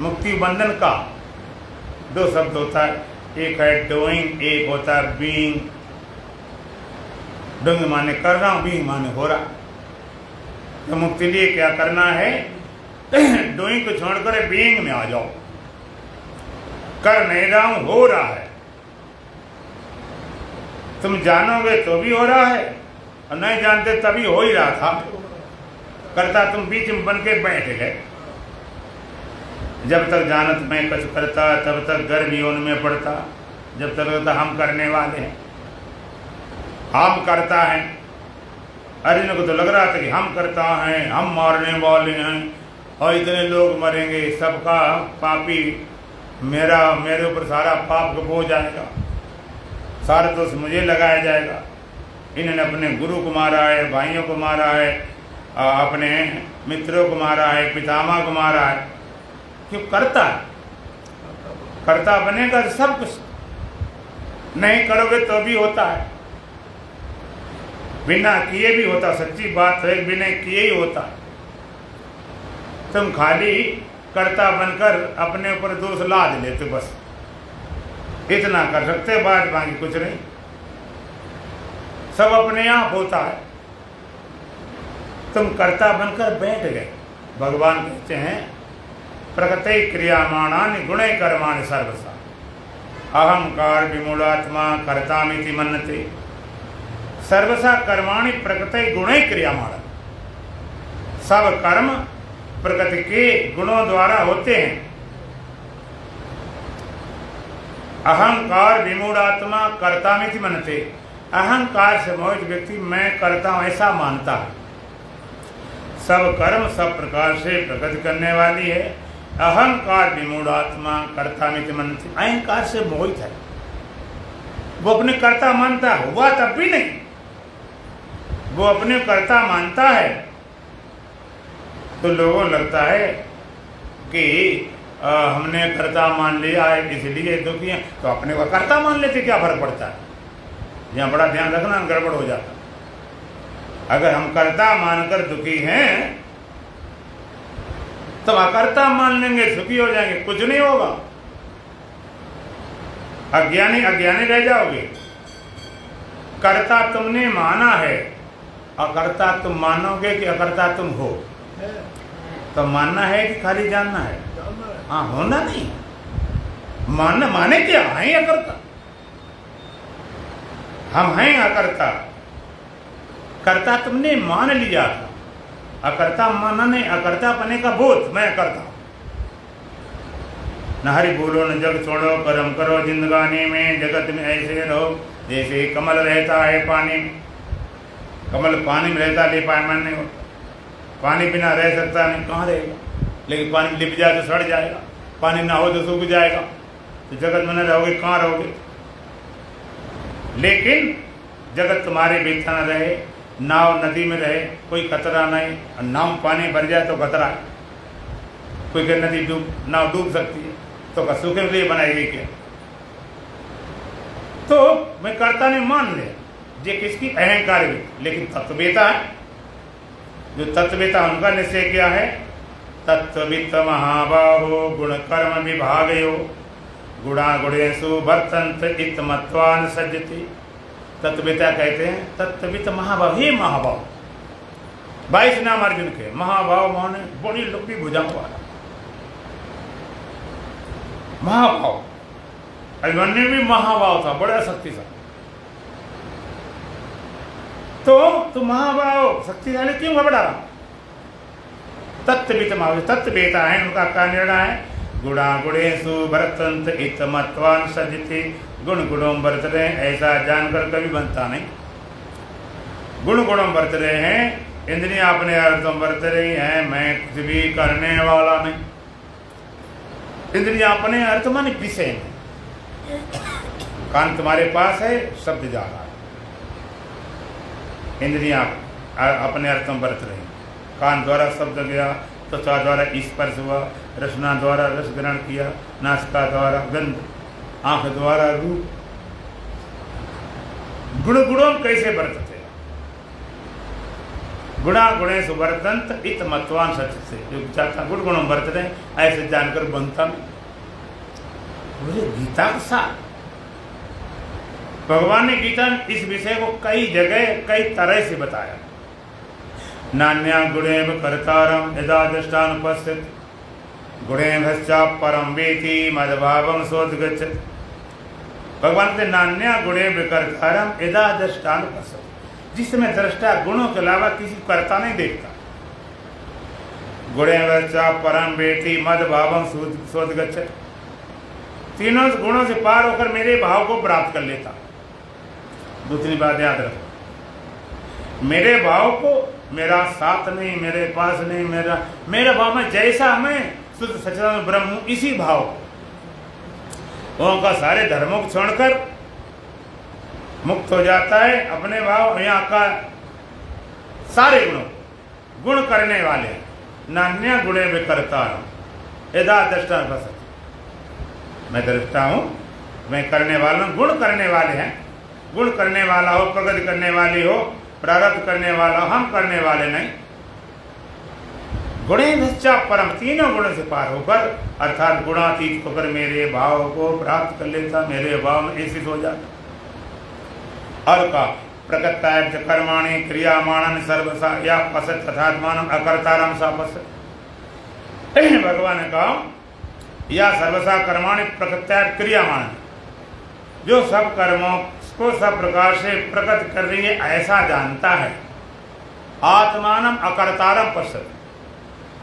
मुक्ति बंधन का दो शब्द होता है, एक है डूइंग, एक होता है बीइंग। डूइंग माने कर रहा हूं, बीइंग माने हो रहा। तो मुक्ति लिए क्या करना है, डूइंग को छोड़कर बीइंग में आ जाओ। कर नहीं रहा हूं, हो रहा है। तुम जानोगे तो भी हो रहा है और नहीं जानते तभी हो ही रहा था। करता तुम बीच में बन के बैठ गए। जब तक जानत मैं कुछ करता तब तक गर्व ही उनमें पड़ता। जब तक लगता हम करने वाले हैं, हम करता है। अर्जुन को तो लग रहा था कि हम करता हैं, हम मारने वाले हैं और इतने लोग मरेंगे, सबका पापी मेरे ऊपर सारा पाप का बोझ आएगा, सारा दोष मुझे लगाया जाएगा। इन्होंने अपने गुरु को मारा है, भाइयों को मारा है, अपने मित्रों को मारा है, पितामह को मारा है। क्यों? करता है। करता बनेगा तो सब कुछ, नहीं करोगे तो भी होता है, बिना किए भी होता। सच्ची बात है, बिना किए ही होता। तुम खाली कर्ता बनकर अपने ऊपर दोष लाद लेते, बस इतना कर सकते, बात बाकी कुछ नहीं। सब अपने आप होता है। तुम कर्ता बनकर बैठ गए। भगवान कहते हैं प्रकृति क्रियामाणानि गुणे कर्माणि सर्वसा अहंकार विमूढ़ात्मा कर्तामिति मन्यते। सर्वसा कर्माणि प्रकृति गुणे क्रियामाण। सब कर्म प्रकृति के गुणों द्वारा होते हैं। अहंकार विमूढ़ात्मा कर्तामिति मन्यते। अहंकार से मोहित व्यक्ति मैं करता हूं ऐसा मानता है। सब कर्म सब प्रकार से प्रगति करने वाली है। अहंकार विमूढ़ात्मा कर्तामिति मन्यते। अहंकार से मोहित है, वो अपने कर्ता मानता है, हुआ तब भी नहीं, वो अपने कर्ता मानता है। तो लोगों लगता है कि हमने कर्ता मान लिया है इसलिए दुखी है, तो अपने को कर्ता मान लेते क्या फर्क पड़ता है। यहाँ बड़ा ध्यान रखना, गड़बड़ हो जाता। अगर हम कर्ता मानकर दुखी हैं तो अकर्ता मान लेंगे, सुखी हो जाएंगे, कुछ नहीं होगा। अज्ञानी अज्ञानी रह जाओगे। कर्ता तुमने माना है, अकर्ता तुम मानोगे कि अकर्ता तुम हो। तो मानना है कि खाली जानना है? हाँ, होना नहीं। मानना माने क्या है? अकर्ता हम हैं, अकर्ता। कर्ता तुमने मान लिया था, अकर्ता माना नहीं। अकर्ता पने का बोध, मैं करता हूं। न हरि बोलो न जग छोड़ो, कर्म करो जिंदगानी में, जगत में ऐसे रहो जैसे कमल रहता है पानी में। कमल पानी में रहता, ले पाए मन नहीं होता। पानी बिना रह सकता नहीं, कहाँ रहेगा? लेकिन पानी लिप जाए तो सड़ जाएगा, पानी ना हो तो सूख जाएगा। तो जगत में न रहोगे, कहाँ रहोगे? लेकिन जगत तुम्हारे बीच न रहे, नाव नदी में रहे, कोई खतरा नहीं। और नाव पानी भर जाए तो खतरा है। कोई कहे नदी नाव डूब सकती है, तो सूखे के लिए बनाएगी क्या? तो मैं कर्ता ने मान लिया, ये किसकी? अहंकार भी। लेकिन तत्ववेता है, जो तत्ववेता उनका निश्चय क्या है? तत्ववित्त महाबाहो गुण कर्म विभागयो गुणा गुणेषु वर्तन्त इत मत्वान सज्जति। तत्ववेता कहते हैं तत्ववित्त महाभाव। हे महाभाव, 22 नाम अर्जुन के। महाभाव माने बड़ी लंबी भुजाओं वाला महाभाव। अभिमन्यु भी महाभाव था, बड़ा शक्तिशाली। तो महाभाव शक्तिशाली क्यों घबरा रहा? तत्ववित्त महाभाव, तत्ववेता है, उनका क्या निर्णय है? गुणा गुणेषु वर्तन्त इत मत्वान सज्जति। गुण गुणों बरत रहे हैं ऐसा जानकर कभी बनता नहीं। गुण गुणों बरत रहे हैं, इंद्रियां अपने अर्थों बरत रही हैं, मैं कुछ भी करने वाला नहीं। इंद्रियां अपने अर्थ माने विषय में। कान तुम्हारे पास है, शब्द जा रहा है। इंद्रियां अपने अर्थों बरत रही। कान द्वारा शब्द गया, त्वचा द्वारा स्पर्श हुआ, रसना द्वारा रस ग्रहण किया, नासिका द्वारा गंध, आंख द्वारा रूप। गुण गुणों कैसे बरतते? गुणा गुणेषु वर्तन्त इत मत्वान सज्जते। जो चाहता गुण गुणों बरतते हैं ऐसे जानकर बनता नहीं। मुझे गीता का सार, भगवान ने गीता में इस विषय को कई जगह कई तरह से बताया। नान्या गुणेव कर्तारम यदा दृष्टानुपस्थित गुणेभश्च परम वेति मद्भावं सोऽधिगच्छति। भगवान के नान्या गुणे विकर्तारम यदा दृष्टान पसंद, जिसमें दृष्टा गुणों के अलावा किसी कर्ता नहीं देखता। गुणे वर्चा परम बेटी मद भावम सोद गच्छति, तीनों गुणों से पार होकर मेरे भाव को प्राप्त कर लेता। दूसरी बात याद रखो, मेरे भाव को मेरा साथ नहीं, मेरे पास नहीं, मेरा भाव में जैसा मैं शुद्ध सच्चिदानंद ब्रह्म हूं, इसी भाव का सारे धर्मों को छोड़कर मुक्त हो जाता है। अपने भाव यहाँ का सारे गुणों गुण करने वाले नान्या गुणे विकर्ता यदा दृष्टा बसत, मैं दृष्टा हूं, मैं करने वाला हूं, गुण करने वाले हैं। गुण करने वाला हो, प्रगति करने वाली हो, प्रारब्ध करने वाला, हम करने वाले नहीं। गुणे निश्चा परम, तीनों गुणों से पार होकर अर्थात गुणातीत होकर मेरे भाव को प्राप्त कर लेता, मेरे भाव में स्थित हो जाता। और का प्रकृताय कर्माणि क्रियामाणन सर्वसा या पसत तथात्मानं अकर्तारम सा पसत। भगवान ने कहा या सर्वसा कर्माणि प्रकृताय क्रियामाणन, जो सब कर्मों को सब प्रकार से प्रकट कर रही है ऐसा जानता है। आत्मानम अकर्तारम पसत,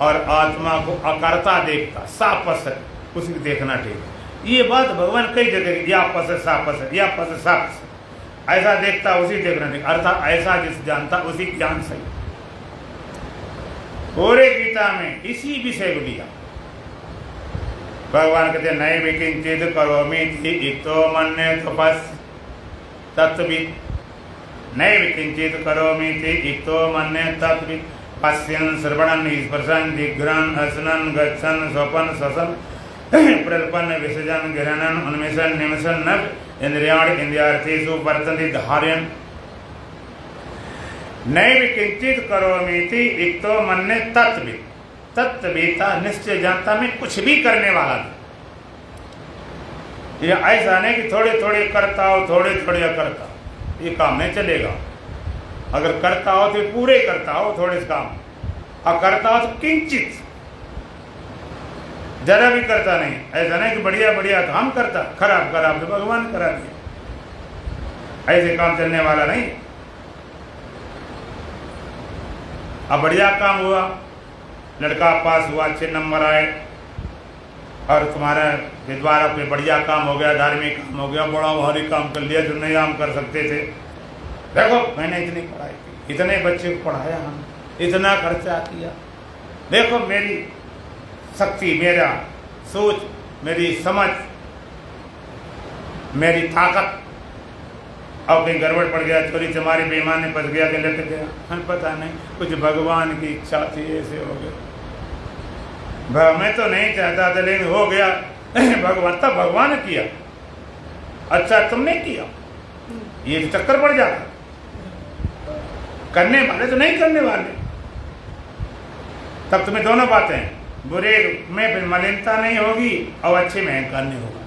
और आत्मा को अकर्ता देखता, सा पसत, उसी को देखना ठीक। ये बात भगवान कई जगह या पसत सा पसत, या पसत सा पसत, ऐसा देखता उसी देखना ठीक, अर्थात ऐसा जिस जानता उसी ज्ञान सही। पूरे गीता में इसी विषय को लिया। भगवान कहते नए विकिंचित करोमि इतो मन्ये तपस् तत्विद, नए विकिंचित करोमि इतो मन्ये तत्विद, पश्यन् श्रवणन् स्पर्शन् जिघ्रन् हसनन् गच्छन् स्वपन् स्वसन् प्रल्पन् विसर्जन् गिरनन् उन्मिषन् निमिषन् नभ इंद्रियाणि इंद्रियार्थेषु वर्तन्ते धारयन्। नैव किंचित करोमीति इतो मन्ये तत्विद, तत्वेता निश्चय जानता, मैं कुछ भी करने वाला नहीं। ये ऐसा नहीं कि थोड़े थोड़े करता हो, थोड़े थोड़े करता, ये काम नहीं चलेगा। अगर करता हो तो पूरे करता हो थोड़े से काम, और करता हो तो किंचित, जरा भी करता नहीं। ऐसा नहीं कि बढ़िया बढ़िया तो हम करता, खराब खराब तो भगवान करा दिया, ऐसे काम चलने वाला नहीं। अब बढ़िया काम हुआ, लड़का पास हुआ, अच्छे नंबर आए, और तुम्हारा विद्वारा पे बढ़िया काम हो गया, धार्मिक काम हो गया, बड़ा भारी काम कर लिया जो नहीं हम कर सकते थे। देखो मैंने इतनी पढ़ाई की, इतने बच्चे को पढ़ाया, हम इतना खर्चा किया, देखो मेरी शक्ति, मेरा सोच, मेरी समझ, मेरी ताकत। अब कहीं गड़बड़ पड़ गया, चोरी चमारी बेईमानी फंस गया, कि लट गया, हमें पता नहीं, कुछ भगवान की इच्छा थी, ऐसे हो गया। मैं तो नहीं चाहता था लेकिन हो गया। भगवान तब भगवान ने किया, अच्छा तुमने किया, ये तो चक्कर पड़ जाता। करने वाले तो नहीं करने वाले, तब तुम्हें दोनों बातें, बुरे में मलिनता नहीं होगी और अच्छे में अहंकार नहीं होगा।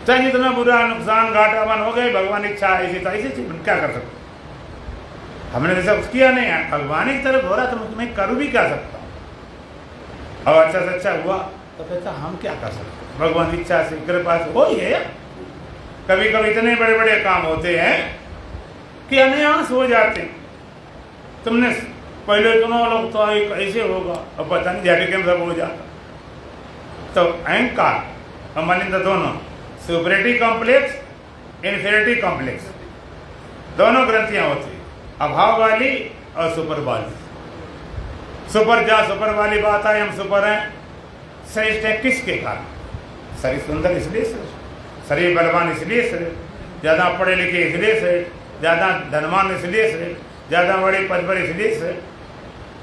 चाहे जितना बुरा नुकसान घाटावन हो गए, भगवान इच्छा ऐसी था, ऐसी चीज क्या कर सकते। हमने जैसा कुछ किया नहीं है, भगवान की तरफ हो रहा तो मैं करूँ भी क्या सकता हूँ। और अच्छा से अच्छा हुआ तो कहता हम क्या कर सकते, भगवान की इच्छा से कृपा से हो ही है। कभी कभी इतने बड़े बड़े काम होते हैं कि अनायास हो जाते। तुमने पहले दोनों लोग तो ऐसे होगा और पता नहीं झटके में सब हो जाता। तो अहंकार और मलिनता दोनों, सुपरिटी कॉम्प्लेक्स, इन्फीरियरिटी कॉम्प्लेक्स, दोनों ग्रंथियां होती है, अभाव वाली और सुपर वाली। सुपर सुपर वाली बात है, हम सुपर हैं, श्रेष्ठ है किसके कारण? शरीर सुंदर इसलिए श्रेष्ठ, शरीर बलवान इसलिए श्रेष्ठ, ज़्यादा पढ़े लिखे इसलिए श्रेष्ठ, ज़्यादा धनवान इसलिए श्रेष्ठ, ज़्यादा बड़े पद पर इसलिए श्रेष्ठ।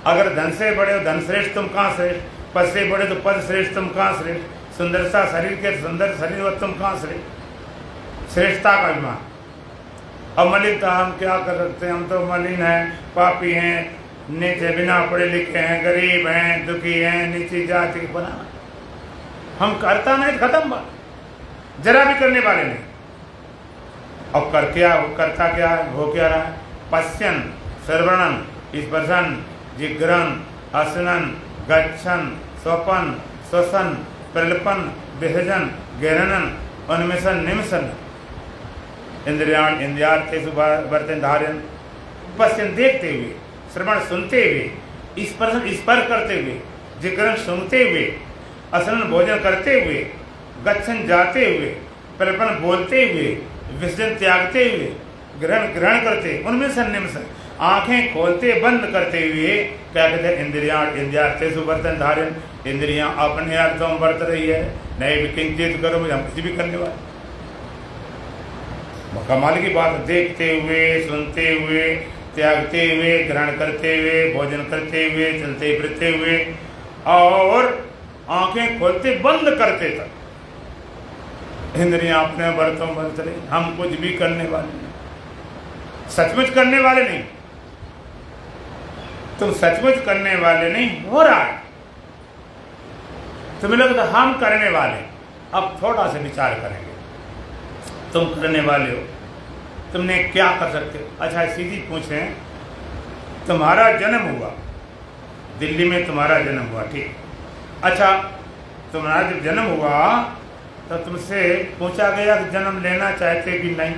अगर धन से बड़े हो धन श्रेष्ठ, तुम कहाँ श्रेष्ठ? पद से बड़े तो पद श्रेष्ठ, तुम कहाँ श्रेष्ठ? सुंदरता शरीर के सुंदर शरीर हो, तुम कहाँ श्रेष्ठ? श्रेष्ठता का अभिमान। अब मलिनता हम क्या कर सकते हैं, हम तो मलिन हैं, पापी हैं, नीचे बिना पढ़े लिखे हैं, गरीब हैं, दुखी हैं, नीची जाति के बना। हम करता नहीं, खत्म बात, जरा भी करने वाले नहीं। अब कर क्या करता क्या है, हो क्या रहा है? पश्यन श्रवणन स्पर्शन जिघ्रन हसनन गच्छन स्वपन श्वसन प्रलपन विसर्जन गहनन उन्मिषन् निमिषन् इंद्रियाण इंद्रियार्थेषु वर्तन्ते धारयन् पश्यन् देखते हुए, श्रवण सुनते हुए, स्पर्श करते हुए, जिक्र सुनते हुए, असनन भोजन करते हुए, गच्छन जाते हुए, प्रलपन बोलते हुए, विसर्जन त्यागते हुए, ग्रहण करते, उनमें सन्निमिषन् आंखें खोलते बंद करते हुए क्या कहते हैं, इंद्रियाण इंद्रियार्थेषु वर्तन्ते धारयन्, इंद्रियां अपने अर्थों में बरत रही है, नहीं किंचित करो मुझे, हम कुछ भी करने वाले। कमाल की बात, देखते हुए, सुनते हुए, त्यागते हुए, ग्रहण करते हुए, भोजन करते हुए, चलते फिरते हुए और आंखें खोलते बंद करते तक इंद्रियां अपने बरतों बरत रही, हम कुछ भी करने वाले नहीं, सचमुच करने वाले नहीं। तुम सचमुच करने वाले नहीं, हो रहा है, तुम्हें लगता हम करने वाले। अब थोड़ा सा विचार करेंगे, तुम करने वाले हो, तुमने क्या कर सकते हो? अच्छा सीधी पूछें, तुम्हारा जन्म हुआ, दिल्ली में तुम्हारा जन्म हुआ, ठीक। अच्छा तुम्हारा जब जन्म हुआ तो तुमसे पूछा गया कि जन्म लेना चाहते कि नहीं?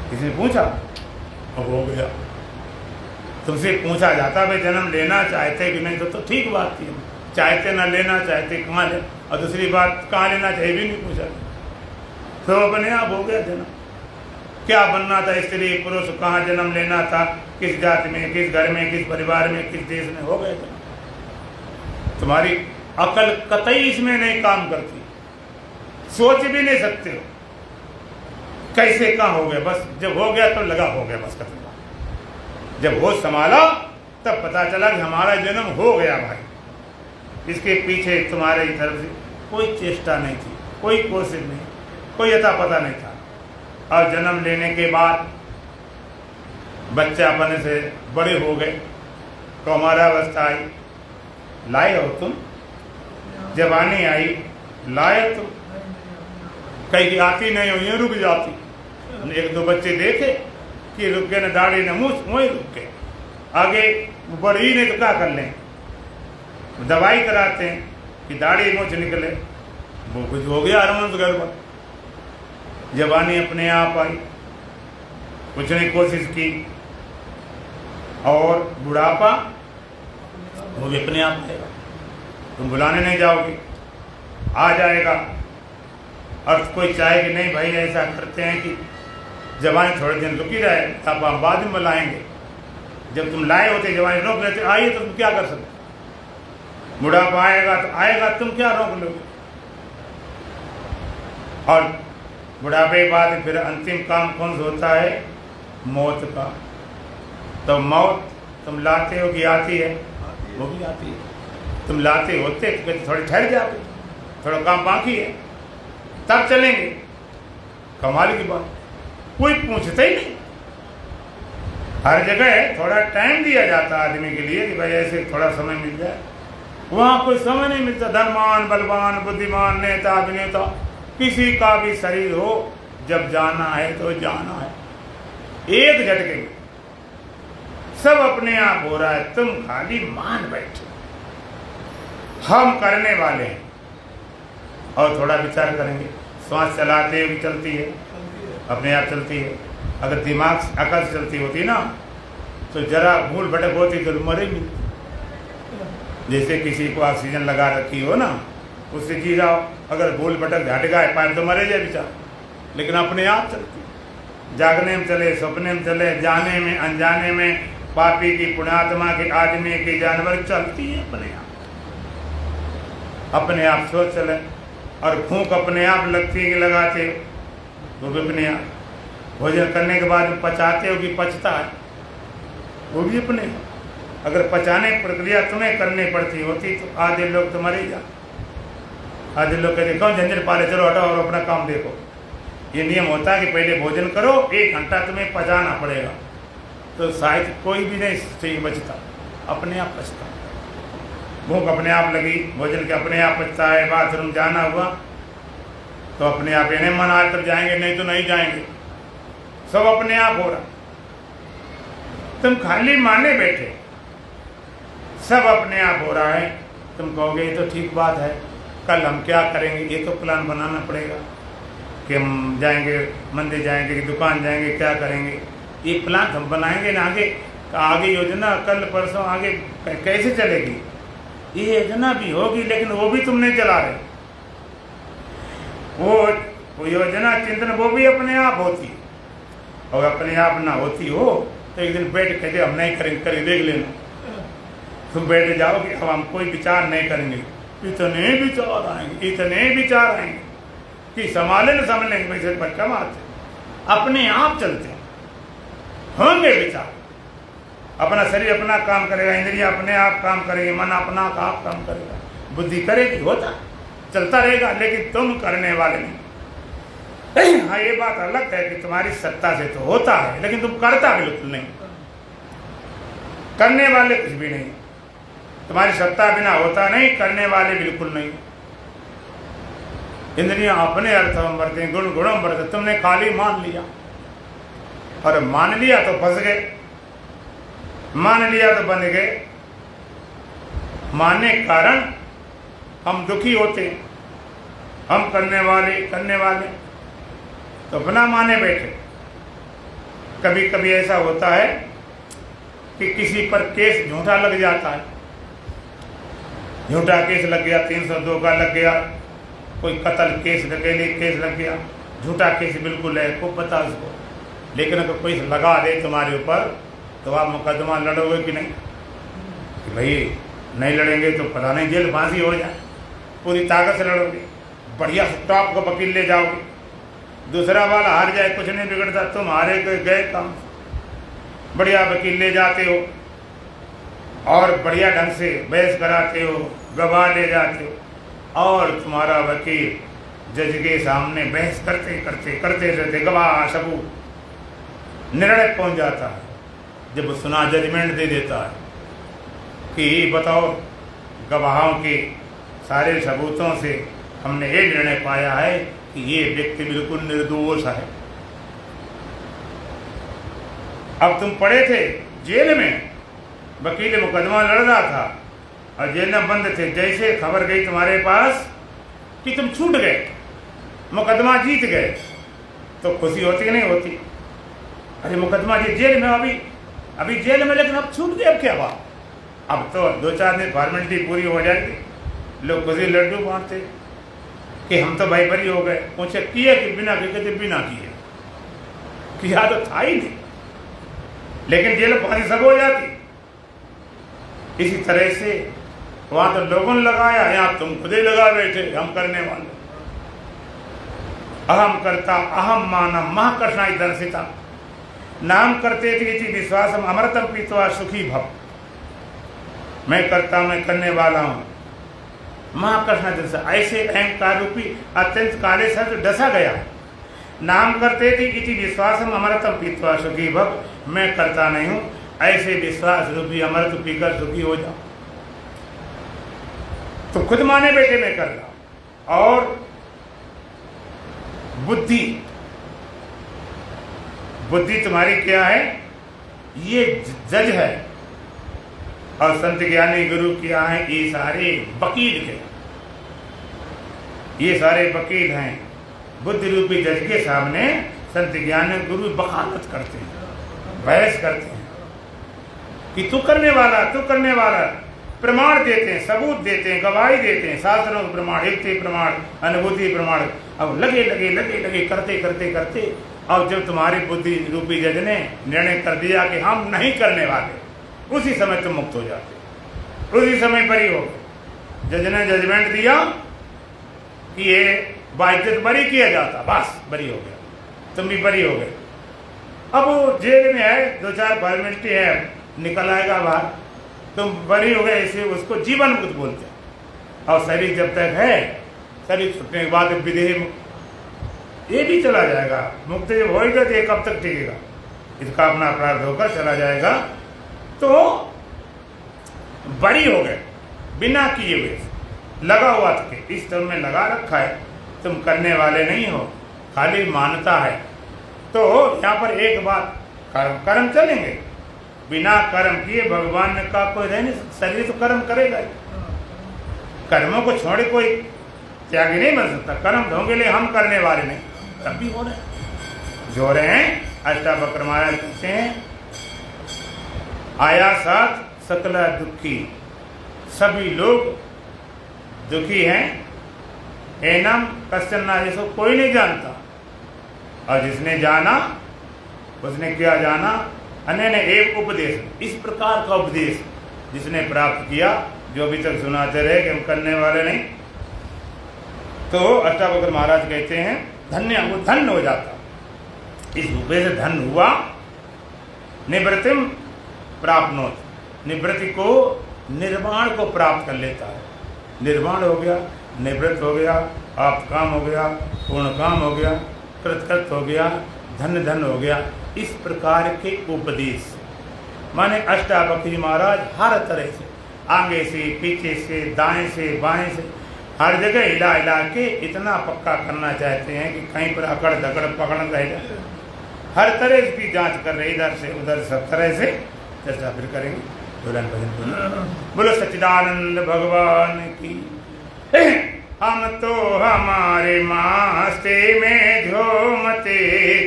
किसी ने पूछा? अब हो गया। तुमसे पूछा जाता भाई जन्म लेना चाहते कि नहीं, तो ठीक बात थी, चाहते ना लेना चाहते कहाँ ले, और दूसरी बात कहाँ लेना चाहिए भी नहीं पूछा, तो अपने आप हो गया जन्म। क्या बनना था, स्त्री पुरुष, कहाँ जन्म लेना था, किस जाति में, किस घर में, किस परिवार में, किस देश में, हो गया जन्म। तुम्हारी अकल कतई इसमें नहीं काम करती, सोच भी नहीं सकते हो कैसे कहाँ हो गया, बस जब हो गया तो लगा हो गया, बस खत्म। जब होश संभाला तब पता चला कि हमारा जन्म हो गया भाई। इसके पीछे तुम्हारे तरफ से कोई चेष्टा नहीं थी, कोई कोशिश नहीं, कोई अता पता नहीं था। और जन्म लेने के बाद बच्चा बनने से बड़े हो गए, कौमारावस्था आई, लाए हो तुम, जवानी आई, लाए तुम, कहीं आती नहीं हो, ये रुक जाती। एक दो बच्चे देखे कि रुक गए, न दाढ़ी न मूछ, वही रुक गए, आगे बढ़ ही नहीं तो क्या कर लें, दवाई कराते हैं कि दाढ़ी मूछ निकले, वो कुछ हो गया हरमन गड़बड़। जवानी अपने आप आई, कुछ ने कोशिश की, और बुढ़ापा वो भी अपने आप आएगा, तुम बुलाने नहीं जाओगे, आ जाएगा। और कोई चाहे कि नहीं भाई ऐसा करते हैं कि जवानी थोड़े दिन रुकी रहे, अब हम बाद में बुलाएंगे। जब तुम लाए होते जवानी रोक लेते, आइए तो तुम क्या कर सकते, बुढ़ापा आएगा तो आएगा, तुम क्या रोक लोगे। और बुढ़ापे के बाद फिर अंतिम काम कौन सा होता है, मौत का। तो मौत तुम लाते हो कि आती है, वो भी आती है। तुम लाते होते तो थोड़ी ठहर जाओगे, थोड़ा काम बाकी है, तब चलेंगे। कमाल की बात, कोई पूछता ही नहीं। हर जगह थोड़ा टाइम दिया जाता आदमी के लिए कि भाई ऐसे थोड़ा समय मिल जाए, वहाँ कोई समय नहीं मिलता। धनवान, बलवान, बुद्धिमान, नेता, अभिनेता, किसी का भी शरीर हो, जब जाना है तो जाना है, एक झटके में सब अपने आप हो रहा है, तुम खाली मान बैठे। हम करने वाले हैं। और थोड़ा विचार करेंगे, श्वास चलाते हुए चलती है, अपने आप चलती है। अगर दिमाग अकल से चलती होती ना तो जरा भूल भटक होती तो मरेगी। जैसे किसी को ऑक्सीजन लगा रखी हो ना, उससे जी जाओ, अगर भूल भटक हट गए पाए तो मरे जाए बेचारा। लेकिन अपने आप चलती, जागने में चले, सपने में चले, जाने में, अनजाने में, पापी की, पुण्यात्मा की, आदमी की, जानवर, चलती है अपने आप। अपने आप सोच चले। और फूंक अपने आप लगती है कि लगाते हो, वो भी अपने आप। भोजन करने के बाद पचाते हो कि पचता है, वो भी अपने आप। अगर पचाने की प्रक्रिया तुम्हें करनी पड़ती होती तो आधे लोग तो मरे जा, आधे लोग कहते कौन झंझट पाले, चलो हटाओ और अपना काम देखो। ये नियम होता है कि पहले भोजन करो, 1 घंटा तुम्हें पचाना पड़ेगा, तो शायद कोई भी नहीं सही बचता, अपने आप बचता। भूख अपने आप लगी, भोजन के अपने आप बचता है। बाथरूम जाना हुआ तो अपने आप, इन्हें मन आज तक जाएंगे, नहीं तो नहीं जाएंगे, सब अपने आप हो रहा। तुम खाली माने बैठे, सब अपने आप हो रहा है। तुम कहोगे ये तो ठीक बात है, कल हम क्या करेंगे, ये तो प्लान बनाना पड़ेगा। कि हम जाएंगे मंदिर जाएंगे कि दुकान जाएंगे, क्या करेंगे। ये प्लान हम बनाएंगे ना, आगे योजना कल परसों आगे कैसे चलेगी। ये योजना भी होगी लेकिन वो भी तुम नहीं चला रहे। वो योजना चिंतन वो भी अपने आप होती है, और अपने आप ना होती हो तो एक दिन बैठ कहते हम नहीं करेंगे, कर देख लेना। तुम बैठ जाओगे, अब हम कोई विचार नहीं करेंगे। इतने विचार आएंगे कि संभाले न संभालेंगे, वैसे पर कम आते अपने आप चलते होंगे विचार। अपना शरीर अपना काम करेगा, इंद्रियां अपने आप काम करेगी, मन अपना आप काम करेगा, बुद्धि करेगी, होता चलता रहेगा, लेकिन तुम करने वाले नहीं। हाँ, ये बात अलग है कि तुम्हारी सत्ता से तो होता है लेकिन तुम करता बिल्कुल नहीं, करने वाले कुछ भी नहीं। तुम्हारी सत्ता बिना होता नहीं, करने वाले बिल्कुल नहीं। इंद्रियां अपने अर्थम बढ़ते, गुण गुणम बढ़ते, तुमने खाली मान लिया, और मान लिया तो फंस गए, मान लिया तो बन गए। मानने के कारण हम दुखी होते हैं, हम करने वाले तो अपना माने बैठे। कभी कभी ऐसा होता है कि किसी पर केस झूठा लग जाता है, झूठा केस लग गया, 302 का लग गया, कोई कत्ल केस डकैती केस लग गया, झूठा केस बिल्कुल है, खूब पता उसको। लेकिन अगर कोई लगा दे तुम्हारे ऊपर तो आप मुकदमा लड़ोगे कि नहीं? कि भाई नहीं लड़ेंगे तो पता नहीं जेल फांसी हो जाए, पूरी ताकत से लड़ोगे, बढ़िया टॉप का वकील ले जाओगे, दूसरा वाला हार जाए कुछ नहीं बिगड़ता, तुम हारे गए काम, बढ़िया वकील ले जाते हो और बढ़िया ढंग से बहस कराते हो, गवाह ले जाते हो, और तुम्हारा वकील जज के सामने बहस करते रहते, गवाह सबूत, निर्णय पहुंच जाता है। जब सुना जजमेंट दे देता है कि बताओ गवाहों के सारे सबूतों से हमने ये निर्णय पाया है कि ये व्यक्ति बिल्कुल निर्दोष है। अब तुम पड़े थे जेल में, वकील मुकदमा लड़ रहा था और जेल में बंद थे, जैसे खबर गई तुम्हारे पास कि तुम छूट गए, मुकदमा जीत गए, तो खुशी होती कि नहीं होती? अरे मुकदमा जीत, जेल में अभी जेल में, लेकिन अब छूट गए, अब क्या बात, अब तो 2-4 दिन फॉर्मेलिटी पूरी हो जाएगी, लोग खुशी लड्डू बांटते कि हम तो भाई बरी हो गए। पूछे किए कि बिना किए? बिना किए, किया तो था ही नहीं, लेकिन जेल फांसी सब हो जाती। इसी तरह से वहां तो लोगों ने लगाया, यहाँ तुम खुद ही लगा बैठे, हम करने वाले। अहम करता अहम मानम महाकृष्णाय दर्शिता, नाम करते थे विश्वासम अमृतम पीत्वा सुखी भव। मैं करता, मैं करने वाला हूं, महाकृष्ण दर्शा, ऐसे अहंकार रूपी अत्यंत काले सर डसा गया। नाम करते थे इति विश्वासम अमृतम पीत्वा सुखी भव, मैं करता नहीं हूं, ऐसे विश्वास रूपी अमृत पीकर सुखी हो जाओ। तो खुद माने बैठे मैं कर रहा। और बुद्धि तुम्हारी क्या है? ये जज है, और संत ज्ञानी गुरु क्या है? ये सारे वकील के, ये सारे वकील हैं। बुद्धि रूपी जज के सामने संत ज्ञानी गुरु वकालत करते हैं, बहस करते हैं कि तू करने वाला, प्रमाण देते हैं, सबूत देते हैं, गवाही देते हैं, शास्त्रों के प्रमाण, युक्ति प्रमाण, अनुभूति प्रमाण। अब लगे करते, और जब तुम्हारी बुद्धि रूपी जज ने निर्णय कर दिया कि हम नहीं करने वाले, उसी समय तुम मुक्त हो जाते, उसी समय बरी हो गए। जज ने जजमेंट दिया कि ये बाइज्जत बरी किया जाता, बस बरी हो गया, तुम भी बरी हो गए। अब वो जेल में है, 2-4 फॉर्मेलिटी है, निकल आएगा बाहर, तुम बरी हो गए, इसे उसको जीवन मुक्त बोलते हैं। और शरीर जब तक है, शरीर छूटने के बाद विदेह ये भी चला जाएगा, मुक्त जब होएगा तो ये कब तक टिकेगा, इसका अपना अपराध होकर चला जाएगा। तो बरी हो गए बिना किए हुए, लगा हुआ था, इस तरह में लगा रखा है, तुम करने वाले नहीं हो, खाली मानता है। तो यहाँ पर एक बात, कर्म चलेंगे, बिना कर्म किए भगवान का कोई रह नहीं, शरीर तो कर्म करेगा ही, कर्मों को छोड़े कोई त्यागी नहीं बन सकता। कर्म ढोंगे लिए हम करने वाले नहीं, अब भी हो रहे हैं, जो रहे हैं। अष्टावक्र महाराज कहते हैं आयासात सकल दुखी, सभी लोग दुखी हैं। एनम कश्चन ना, जिसको कोई नहीं जानता, और जिसने जाना उसने क्या जाना, अन्य ने एक उपदेश, इस प्रकार का उपदेश जिसने प्राप्त किया, जो अभी तक सुनाते रहे कि हम करने वाले नहीं, तो अष्टावक्र महाराज कहते हैं धन्य, वो धन्य हो जाता। इस रूपे से धन हुआ। निवृत्तिम प्राप्नोत, निवृत्ति को, निर्वाण को प्राप्त कर लेता है। निर्वाण हो गया, निवृत्त हो गया, आप काम हो गया, पूर्ण काम हो गया, कृतकृत हो गया, धन धन हो गया। इस प्रकार के उपदेश माने अष्टावक्र महाराज हर तरह से, आगे से, पीछे से, दाएं से, बाएं से, हर जगह हिला हिला के इतना पक्का करना चाहते हैं कि कहीं पर अकड़ दकड़ पकड़ रह जाए। हर तरह की जांच कर रहे, इधर से उधर, सब तरह से चर्चा फिर करेंगे। दुल्हन भजन बोलो सच्चिदानंद भगवान की। हम तो हमारे मास्ते में झूमते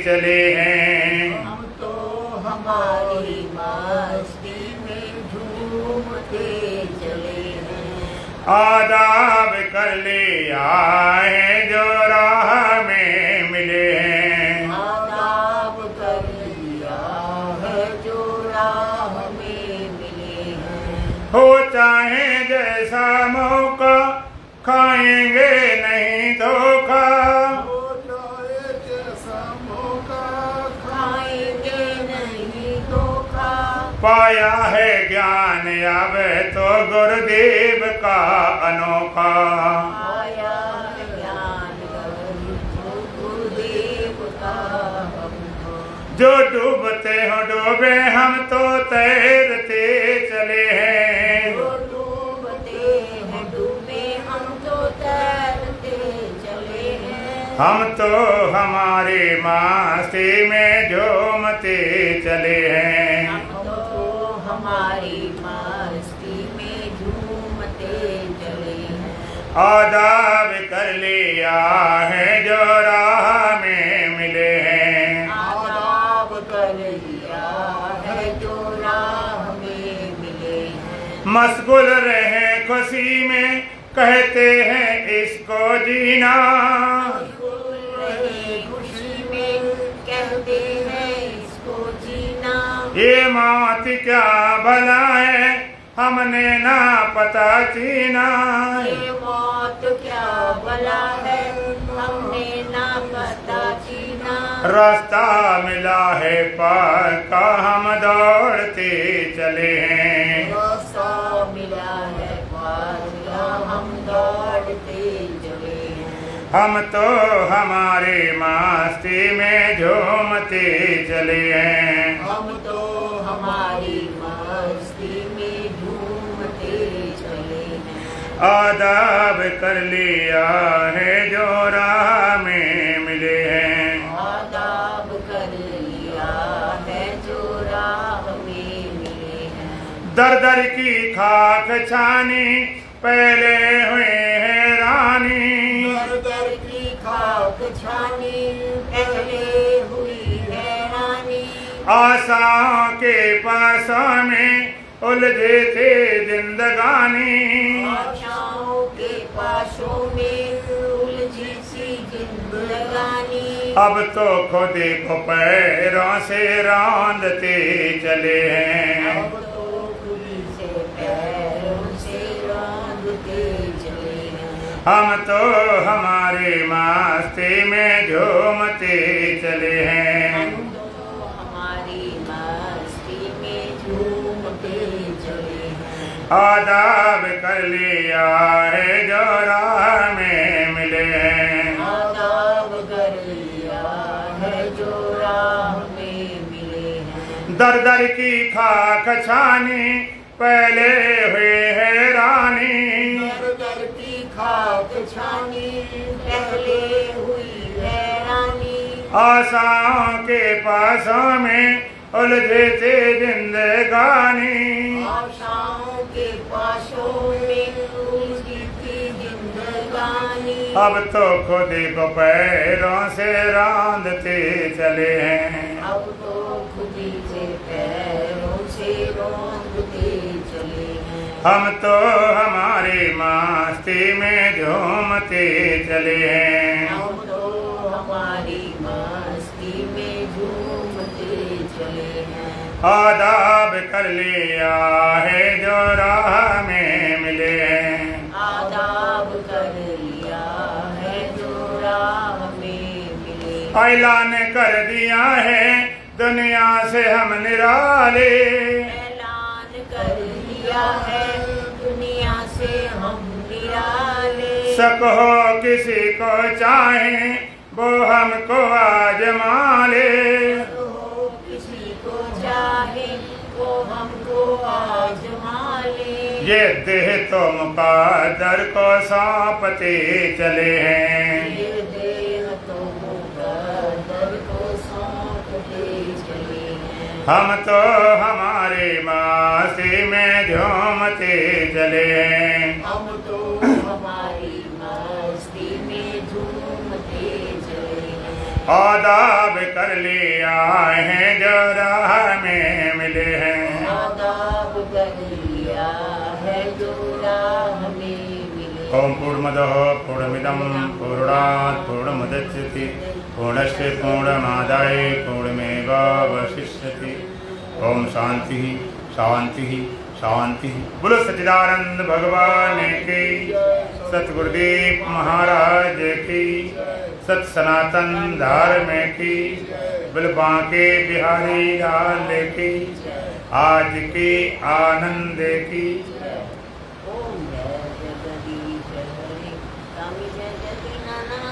चले हैं, हम तो हमारी मस्ती में झूमते चले हैं। आदाब कर ले आए जो राह में मिले हैं, आदाब कर लिया है जो राह में मिले हैं। हो चाहे जैसा मौका, खाएंगे नहीं धोखा, हो जाए जैसा मौका, खाएंगे नहीं धोखा। पाया है ज्ञान अब तो गुरुदेव का अनोखा, आया है ज्ञान जो गुरुदेव का हमको। जो डूबते हो डूबे, हम तो तैरते चले हैं, जो डूबते हैं डूबे, हम तो तैरते चले हैं। हम तो हमारे मस्ती में झूमते चले हैं। हम तो हमारी मस्ती में झूमते चले हैं। आदाब कर लिया है जो राह में मिले हैं, आदाब कर लिया है जो राह में मिले हैं। मशगूल रहे खुशी में, कहते हैं इसको जीना, मशगूल रहे खुशी में, कहते हैं इसको जीना। ये मौत क्या भला है, हमने ना पता चीना, ये मौत क्या भला है, हमने ना पता चीना। रास्ता मिला है पार का, हम दौड़ते चले हैं, रास्ता मिला है पार का, हम दौड़ते चले हैं। हम तो हमारे मस्ती में झूमते चले हैं, हम तो हमारी मस्ती में झूमते चले हैं। आदाब कर लिया है जो राह में मिले हैं, आदाब कर लिया है जो राह में मिले हैं। दर दर की खाक छानी, पहले हुए हैं रानी, दर दर की खाक छानी, पहले हुई है रानी। आशाओं के पासों में उलझे थे जिंदगानी, आशाओं के पाशों में उलझी सी जिंदगानी। अब तो खुद को पैरों से रौंदते चले हैं, अब तो खुदी से पैरों से रौंदते चले हैं। हम तो हमारे मस्ती में झूमते चले हैं, हम तो हमारी मस्ती में झूमते चले हैं। आदाब कर लिया है जो राह में मिले हैं, आदाब कर लिया है जो राह में मिले हैं। दर दर की खाक छानी, पहले हुए है रानी, दर दर की खाक छानी, पहले हुई है रानी। आशाओं के पासों में उलझे थे जिंदगानी, आशाओं के पाशों में उलझी थी जिंदगानी। अब तो खुद को पैरों से रांधते चले हैं। अब तो खुदी से पैरों से रोंदते चले हैं। हम तो हमारी मस्ती में झूमते चले हैं। हम तो हमारी मस्ती में झूमते चले हैं। आदाब कर लिया है जो राह में मिले हैं। आदाब कर लिया है जो राह में मिले। ऐलान कर दिया है दुनिया से हम निराले। ऐलान कर दिया है दुनिया से हम निराले। शक हो किसी को चाहे वो हमको आजमा ले। हो किसी को चाहे वो हमको आजमा ले। ये देह तो मुक़द्दर को सौंपते चले हैं। ये देह तो मुक़द्दर को सौंपते चले हैं। हम तो हमारे मस्ती में झूमते चले हैं। हम तो हमारी मस्ती में झूमते चले हैं। आदाब कर लिया है जो राह में मिले हैं। आदाब कर लिया है जो राह में मिले। ओम पूर्णमदः पूर्णमिदं पूर्णात् पूर्णमुदच्यते पूर्णस्य पूर्णमादाय पूर्णमेवावशिष्यते। ओम शांति शांति शांति। बोलो सच्चिदानंद भगवान की, सतगुरुदेव महाराज की, सत सनातन धर्म की, बोल बांके बिहारी लाल की, आज की आनंद की।